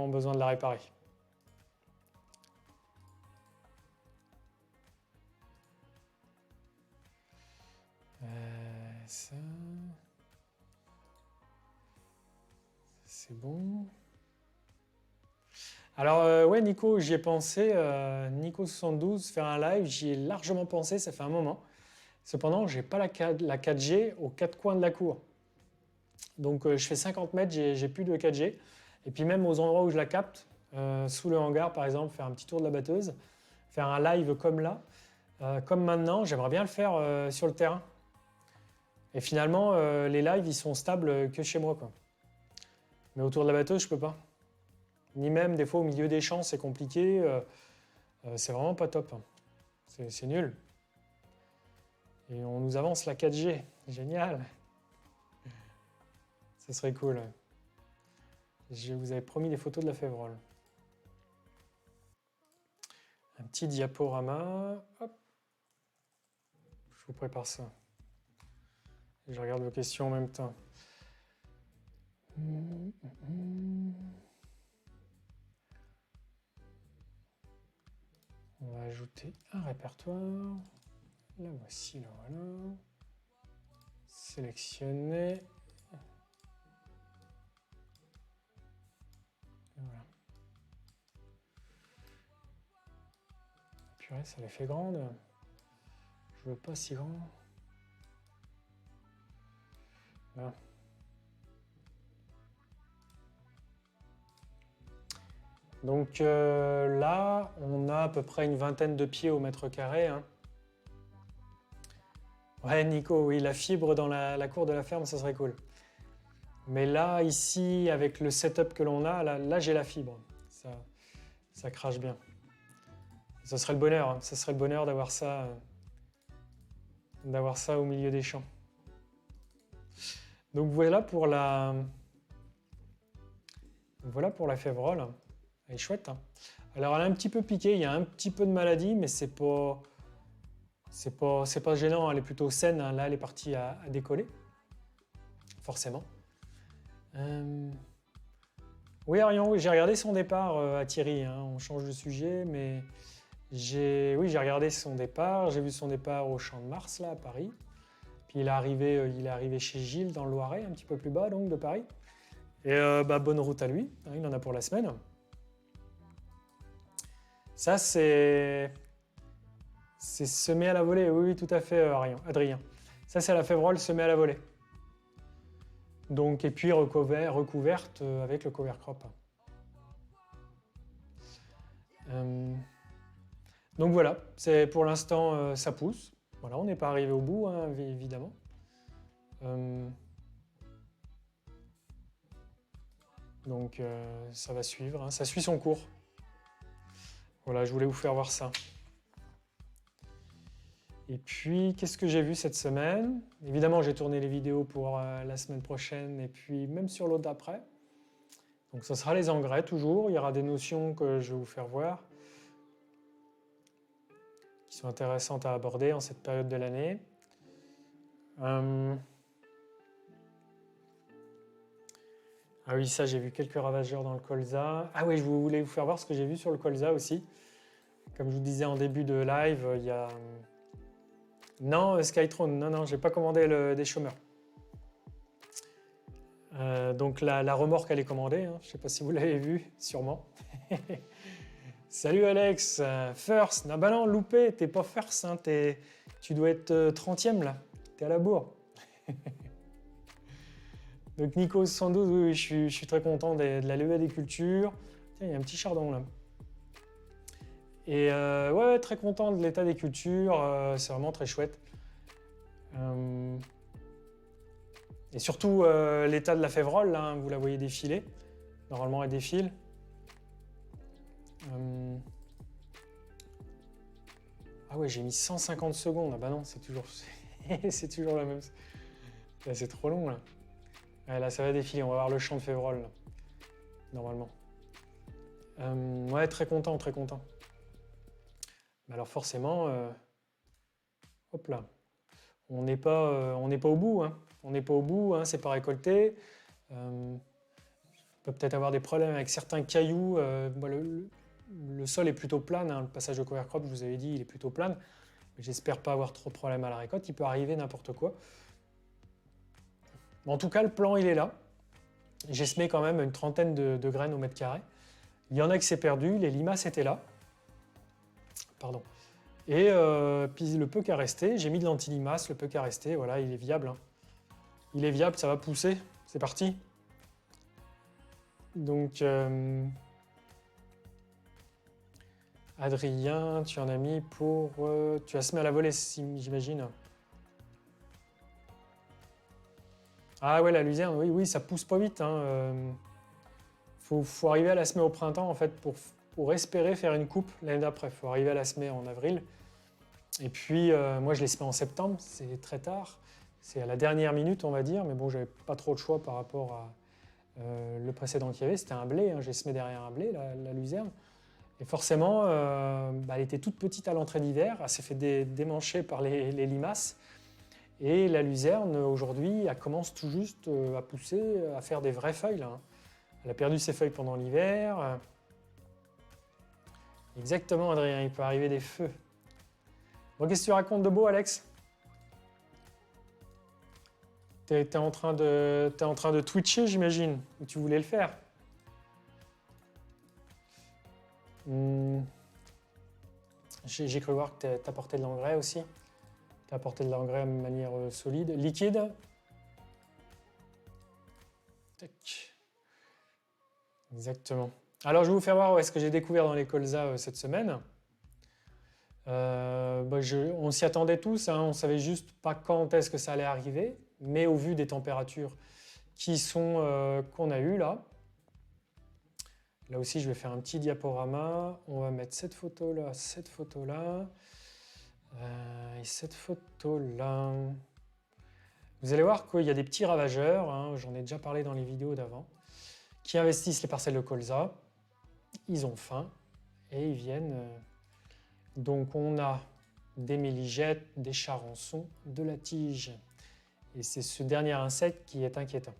besoin de la réparer. Ça, c'est bon. Alors ouais Nico, j'y ai pensé, Nico72, faire un live, j'y ai largement pensé, ça fait un moment. Cependant, j'ai pas la 4G aux 4 coins de la cour. Donc je fais 50 mètres, j'ai plus de 4G. Et puis même aux endroits où je la capte, sous le hangar par exemple, faire un petit tour de la batteuse, faire un live comme là, comme maintenant, j'aimerais bien le faire sur le terrain. Et finalement, les lives, ils sont stables que chez moi, quoi. Mais autour de la batteuse, je peux pas. Ni même, des fois, au milieu des champs, c'est compliqué. C'est vraiment pas top. C'est nul. Et on nous avance la 4G. Génial. Ça serait cool. Je vous avais promis des photos de la Févrole. Un petit diaporama. Hop. Je vous prépare ça. Et je regarde vos questions en même temps. On va ajouter un répertoire. La voici, là, voilà. Sélectionner. Voilà. Purée, ça les fait grandes. Je veux pas si grand. Là. Donc là, on a à peu près une vingtaine de pieds au mètre carré. Hein. Ouais, Nico, oui, la fibre dans la cour de la ferme, ça serait cool. Mais là, ici, avec le setup que l'on a, là j'ai la fibre. Ça crache bien. Ça serait le bonheur. Hein. Ça serait le bonheur d'avoir ça au milieu des champs. Donc voilà pour la Févrole. Elle est chouette. Hein. Alors elle est un petit peu piquée, il y a un petit peu de maladie, mais c'est pas gênant, elle est plutôt saine. Hein. Là, elle est partie à décoller, forcément. Oui, Arion, j'ai regardé son départ à Thierry. Hein. On change de sujet, mais j'ai regardé son départ. J'ai vu son départ au Champ de Mars, là, à Paris. Puis il est arrivé chez Gilles, dans le Loiret, un petit peu plus bas, donc, de Paris. Et bonne route à lui. Hein, il en a pour la semaine. Ça, c'est semé à la volée. Oui, tout à fait, Adrien. Ça, c'est la Févrole semée à la volée. Donc, et puis recouverte avec le cover crop. Donc voilà, pour l'instant, ça pousse. Voilà, on n'est pas arrivé au bout, hein, évidemment. Donc ça va suivre, hein, ça suit son cours. Voilà, je voulais vous faire voir ça. Et puis, qu'est-ce que j'ai vu cette semaine? Évidemment, j'ai tourné les vidéos pour la semaine prochaine et puis même sur l'autre d'après. Donc ça sera les engrais toujours. Il y aura des notions que je vais vous faire voir qui sont intéressantes à aborder en cette période de l'année. Ah oui, ça, j'ai vu quelques ravageurs dans le colza. Ah oui, je voulais vous faire voir ce que j'ai vu sur le colza aussi. Comme je vous disais en début de live, il y a... Non, Skytron, non, j'ai pas commandé des chômeurs. Donc la remorque, elle est commandée. Hein. Je sais pas si vous l'avez vu, sûrement. Salut Alex, first. Non, bah non, loupé, t'es pas first. Hein. Tu dois être 30e là. T'es à la bourre. Donc Nico 72, oui, je suis très content de la levée des cultures. Tiens, il y a un petit chardon là. Et ouais, très content de l'état des cultures, c'est vraiment très chouette. Et surtout l'état de la Févrole, là, hein, vous la voyez défiler. Normalement, elle défile. Ah ouais, j'ai mis 150 secondes. Ah bah non, c'est toujours la même. C'est trop long là. Ouais, là, ça va défiler. On va voir le champ de Févrole, là, normalement. Ouais, très content, très content. Alors forcément, hop là, on n'est pas au bout. Hein. On n'est pas au bout, hein, c'est pas récolté. On peut peut-être avoir des problèmes avec certains cailloux. Le sol est plutôt plane. Hein. Le passage de cover crop, je vous avais dit, il est plutôt plane. Mais j'espère pas avoir trop de problèmes à la récolte. Il peut arriver n'importe quoi. En tout cas, le plan, il est là. J'ai semé quand même une trentaine de graines au mètre carré. Il y en a qui s'est perdu. Les limaces étaient là. Pardon. Et puis le peu qui a resté, j'ai mis de l'anti-limace, le peu qui a resté, voilà, il est viable. Hein. Il est viable, ça va pousser. C'est parti. Donc, Adrien, tu en as mis pour... tu as semé à la volée, j'imagine. Ah ouais, la luzerne, oui, ça pousse pas vite. Hein. Faut arriver à la semer au printemps, en fait, pour espérer faire une coupe l'année d'après. Il faut arriver à la semer en avril. Et puis, moi, je les semais en septembre, c'est très tard. C'est à la dernière minute, on va dire, mais bon, j'avais pas trop de choix par rapport à le précédent qu'il y avait. C'était un blé, hein, j'ai semé derrière un blé, la luzerne. Et forcément, elle était toute petite à l'entrée d'hiver, elle s'est fait démancher par les limaces. Et la luzerne, aujourd'hui, elle commence tout juste à pousser, à faire des vraies feuilles, là, hein. Elle a perdu ses feuilles pendant l'hiver. Exactement, Adrien, il peut arriver des feux. Bon, qu'est-ce que tu racontes de beau, Alex? T'es en train de twitcher, j'imagine, ou tu voulais le faire? J'ai cru voir que tu apporté de l'engrais aussi. Tu as apporté de l'engrais de manière solide. Liquide. Tac. Exactement. Alors, je vais vous faire voir ce que j'ai découvert dans les colzas cette semaine. On s'y attendait tous, hein, on savait juste pas quand est-ce que ça allait arriver, mais au vu des températures qu'on a eues là, là aussi je vais faire un petit diaporama, on va mettre cette photo-là, et cette photo-là. Vous allez voir qu'il y a des petits ravageurs, hein, j'en ai déjà parlé dans les vidéos d'avant, qui investissent les parcelles de colza, ils ont faim et ils viennent... Donc on a des méligettes, des charançons, de la tige. Et c'est ce dernier insecte qui est inquiétant.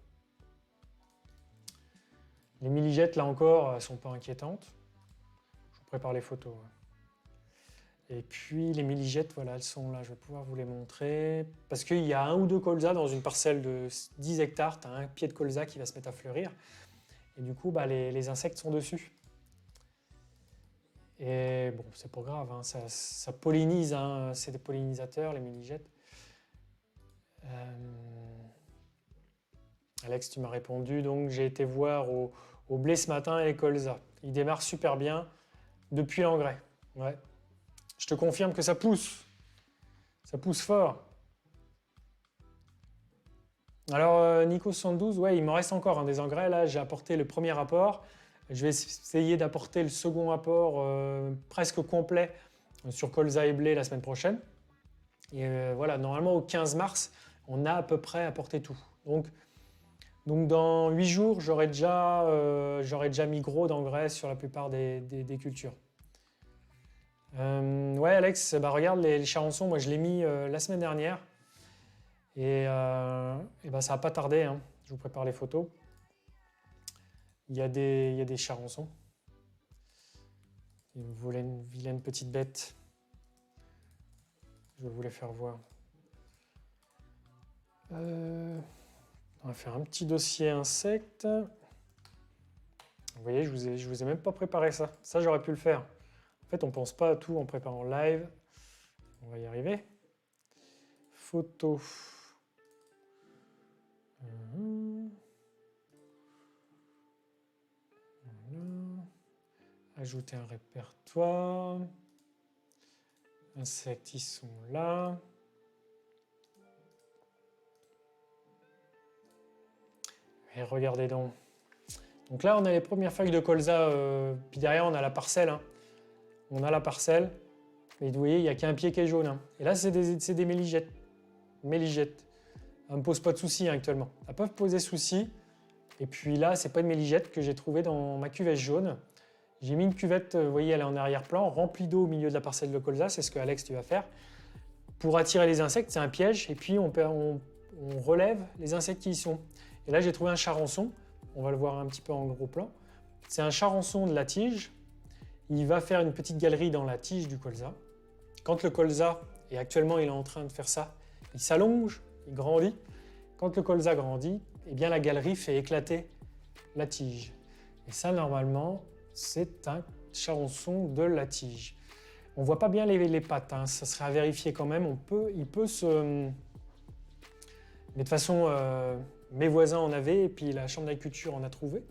Les méligettes, là encore, elles ne sont pas inquiétantes. Je vous prépare les photos. Et puis les méligettes, voilà, elles sont là, je vais pouvoir vous les montrer. Parce qu'il y a 1 ou 2 colzas dans une parcelle de 10 hectares, tu as un pied de colza qui va se mettre à fleurir. Et du coup, les insectes sont dessus. Et bon, c'est pas grave, hein, ça pollinise, hein, c'est des pollinisateurs, les méligettes. Alex, tu m'as répondu, donc j'ai été voir au blé ce matin et les colzas. Ils démarrent super bien depuis l'engrais. Ouais. Je te confirme que ça pousse fort. Alors, Nico72, ouais, il me reste encore des engrais. Là, j'ai apporté le premier apport. Je vais essayer d'apporter le second apport presque complet sur colza et blé la semaine prochaine. Et voilà, normalement au 15 mars, on a à peu près apporté tout. Donc dans 8 jours, j'aurai déjà mis gros d'engrais sur la plupart des cultures. Ouais, Alex, regarde les charançons, moi je l'ai mis la semaine dernière. Et ça n'a pas tardé, hein. Je vous prépare les photos. Il y a des charançons. Une vilaine petite bête. Je vais vous les faire voir. On va faire un petit dossier insectes. Vous voyez, je vous ai même pas préparé ça. Ça, j'aurais pu le faire. En fait, on pense pas à tout en préparant live. On va y arriver. Photo. Ajouter un répertoire. Insectes, ils sont là. Et regardez donc. Donc là, on a les premières feuilles de colza. Puis derrière, on a la parcelle. Hein. On a la parcelle. Et vous voyez, il n'y a qu'un pied qui est jaune. Hein. Et là, c'est des méligettes. Méligettes. Ça ne me pose pas de soucis actuellement. Ça peut poser souci. Et puis là, c'est pas une méligette que j'ai trouvée dans ma cuvette jaune. J'ai mis une cuvette, vous voyez, elle est en arrière-plan, remplie d'eau au milieu de la parcelle de colza. C'est ce que Alex, tu vas faire. Pour attirer les insectes, c'est un piège. Et puis, on relève les insectes qui y sont. Et là, j'ai trouvé un charançon. On va le voir un petit peu en gros plan. C'est un charançon de la tige. Il va faire une petite galerie dans la tige du colza. Quand le colza, et actuellement il est en train de faire ça, il s'allonge, il grandit. Quand le colza grandit, eh bien la galerie fait éclater la tige. Et ça, normalement, c'est un charançon de la tige. On ne voit pas bien les pattes, hein. Ça serait à vérifier quand même. Il peut se... Mais de toute façon, mes voisins en avaient, et puis la chambre d'agriculture en a trouvé.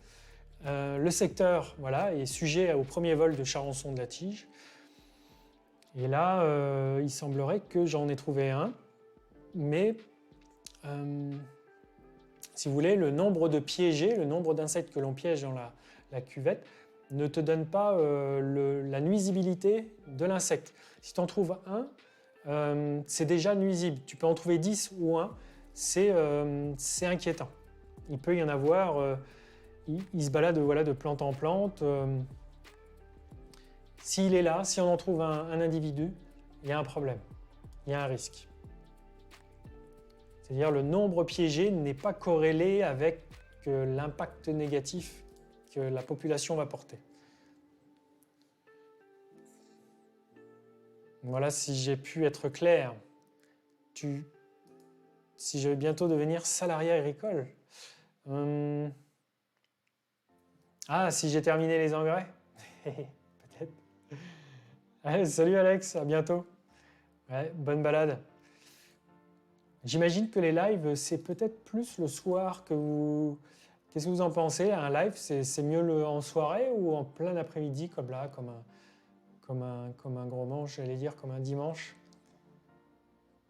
Le secteur, voilà, est sujet au premier vol de charançon de la tige. Et là, il semblerait que j'en ai trouvé un, mais si vous voulez, le nombre de piégés, le nombre d'insectes que l'on piège dans la cuvette, ne te donne pas la nuisibilité de l'insecte. Si tu en trouves un, c'est déjà nuisible. Tu peux en trouver 10 ou 1, c'est inquiétant. Il peut y en avoir, il se balade voilà, de plante en plante. S'il est là, si on en trouve un individu, il y a un problème, il y a un risque. C'est-à-dire le nombre piégé n'est pas corrélé avec l'impact négatif que la population va porter. Voilà, si j'ai pu être clair. Si je vais bientôt devenir salarié agricole. Ah, si j'ai terminé les engrais. Peut-être. Allez, salut Alex, à bientôt. Ouais, bonne balade. J'imagine que les lives, c'est peut-être plus le soir que vous... Qu'est-ce que vous en pensez? Un live, c'est mieux en soirée ou en plein après-midi, comme là, comme un gros manche, j'allais dire, comme un dimanche?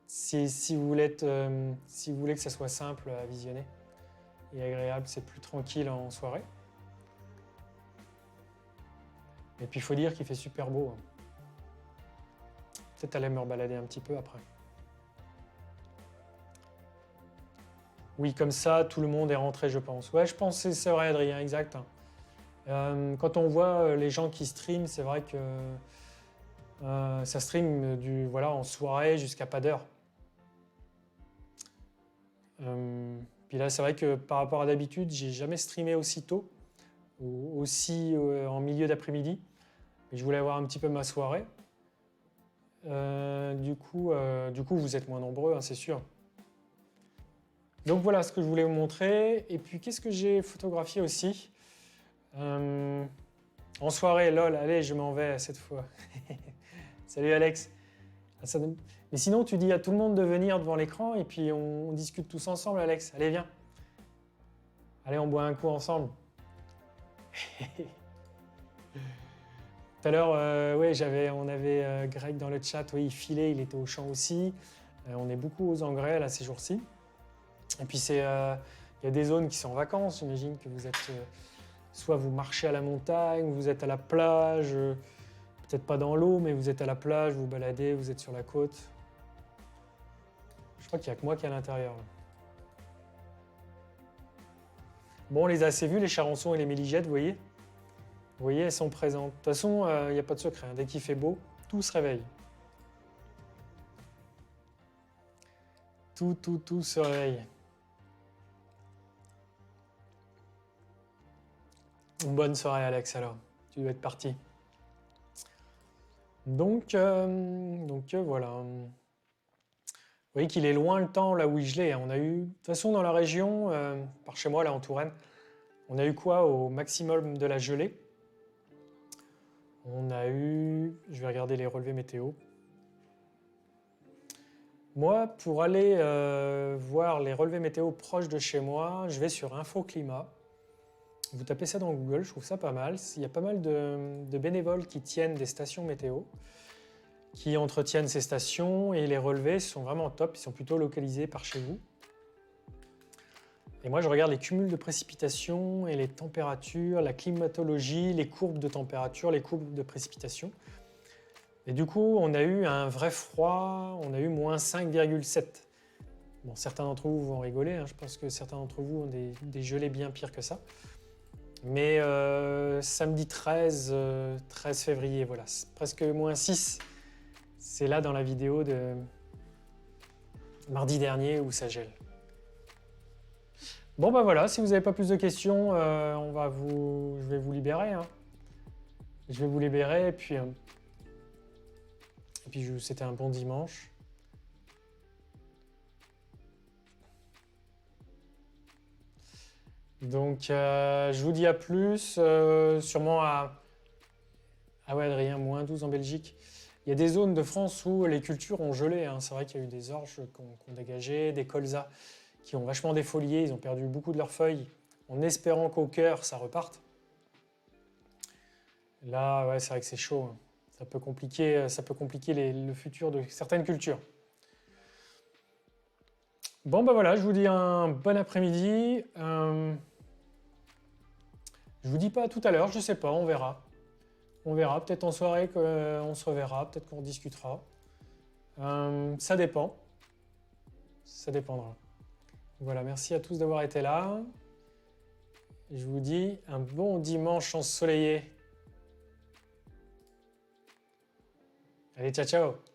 Si vous voulez que ça soit simple à visionner et agréable, c'est plus tranquille en soirée. Et puis il faut dire qu'il fait super beau. Peut-être aller me rebalader un petit peu après. Oui, comme ça, tout le monde est rentré, je pense. Ouais, je pense que c'est vrai, Adrien, exact. Quand on voit les gens qui streament, c'est vrai que ça stream en soirée jusqu'à pas d'heure. Puis là, c'est vrai que par rapport à d'habitude, j'ai jamais streamé aussi tôt, ou aussi en milieu d'après-midi. Mais je voulais avoir un petit peu ma soirée. Du coup, vous êtes moins nombreux, hein, c'est sûr. Donc voilà ce que je voulais vous montrer. Et puis, qu'est-ce que j'ai photographié aussi en soirée, lol, allez, je m'en vais cette fois. Salut Alex. Mais sinon, tu dis à tout le monde de venir devant l'écran et puis on discute tous ensemble, Alex. Allez, viens. Allez, on boit un coup ensemble. Tout à l'heure, ouais, on avait Greg dans le chat, oui, il filait, il était au champ aussi. On est beaucoup aux engrais là ces jours-ci. Et puis il y a des zones qui sont en vacances. J'imagine que vous êtes, soit vous marchez à la montagne, vous êtes à la plage, peut-être pas dans l'eau, mais vous êtes à la plage, vous baladez, vous êtes sur la côte. Je crois qu'il n'y a que moi qui est à l'intérieur. Bon, on les a assez vus, les charançons et les méligettes, vous voyez? Vous voyez, elles sont présentes. De toute façon, il n'y a pas de secret. Dès qu'il fait beau, tout se réveille. Tout se réveille. Une bonne soirée, Alex, alors. Tu dois être parti. Donc voilà. Vous voyez qu'il est loin le temps là où il gelait. On a eu, de toute façon, dans la région, par chez moi, là en Touraine, on a eu quoi au maximum de la gelée? On a eu, je vais regarder les relevés météo. Moi, pour aller voir les relevés météo proches de chez moi, je vais sur Info Climat. Vous tapez ça dans Google, je trouve ça pas mal. Il y a pas mal de bénévoles qui tiennent des stations météo, qui entretiennent ces stations et les relevés sont vraiment top. Ils sont plutôt localisés par chez vous. Et moi, je regarde les cumuls de précipitations et les températures, la climatologie, les courbes de température, les courbes de précipitation. Et du coup, on a eu un vrai froid, on a eu moins 5,7. Bon, certains d'entre vous vont rigoler, hein, je pense que certains d'entre vous ont des gelées bien pires que ça. Mais samedi 13 février, voilà, presque moins 6. C'est là dans la vidéo de mardi dernier où ça gèle. Bon, bah voilà, si vous n'avez pas plus de questions, je vais vous libérer. Hein. Je vais vous libérer et puis c'était un bon dimanche. Donc, je vous dis à plus, sûrement à... Ah ouais, Adrien, moins 12 en Belgique. Il y a des zones de France où les cultures ont gelé. Hein. C'est vrai qu'il y a eu des orges qui ont dégagé, des colzas qui ont vachement défolié. Ils ont perdu beaucoup de leurs feuilles en espérant qu'au cœur, ça reparte. Là, ouais, c'est vrai que c'est chaud. Hein. Ça peut compliquer le futur de certaines cultures. Bon, bah voilà, je vous dis un bon après-midi. Je vous dis pas à tout à l'heure, je sais pas, on verra. On verra, peut-être en soirée qu'on se reverra, peut-être qu'on discutera. Ça dépend. Ça dépendra. Voilà, merci à tous d'avoir été là. Je vous dis un bon dimanche ensoleillé. Allez, ciao, ciao!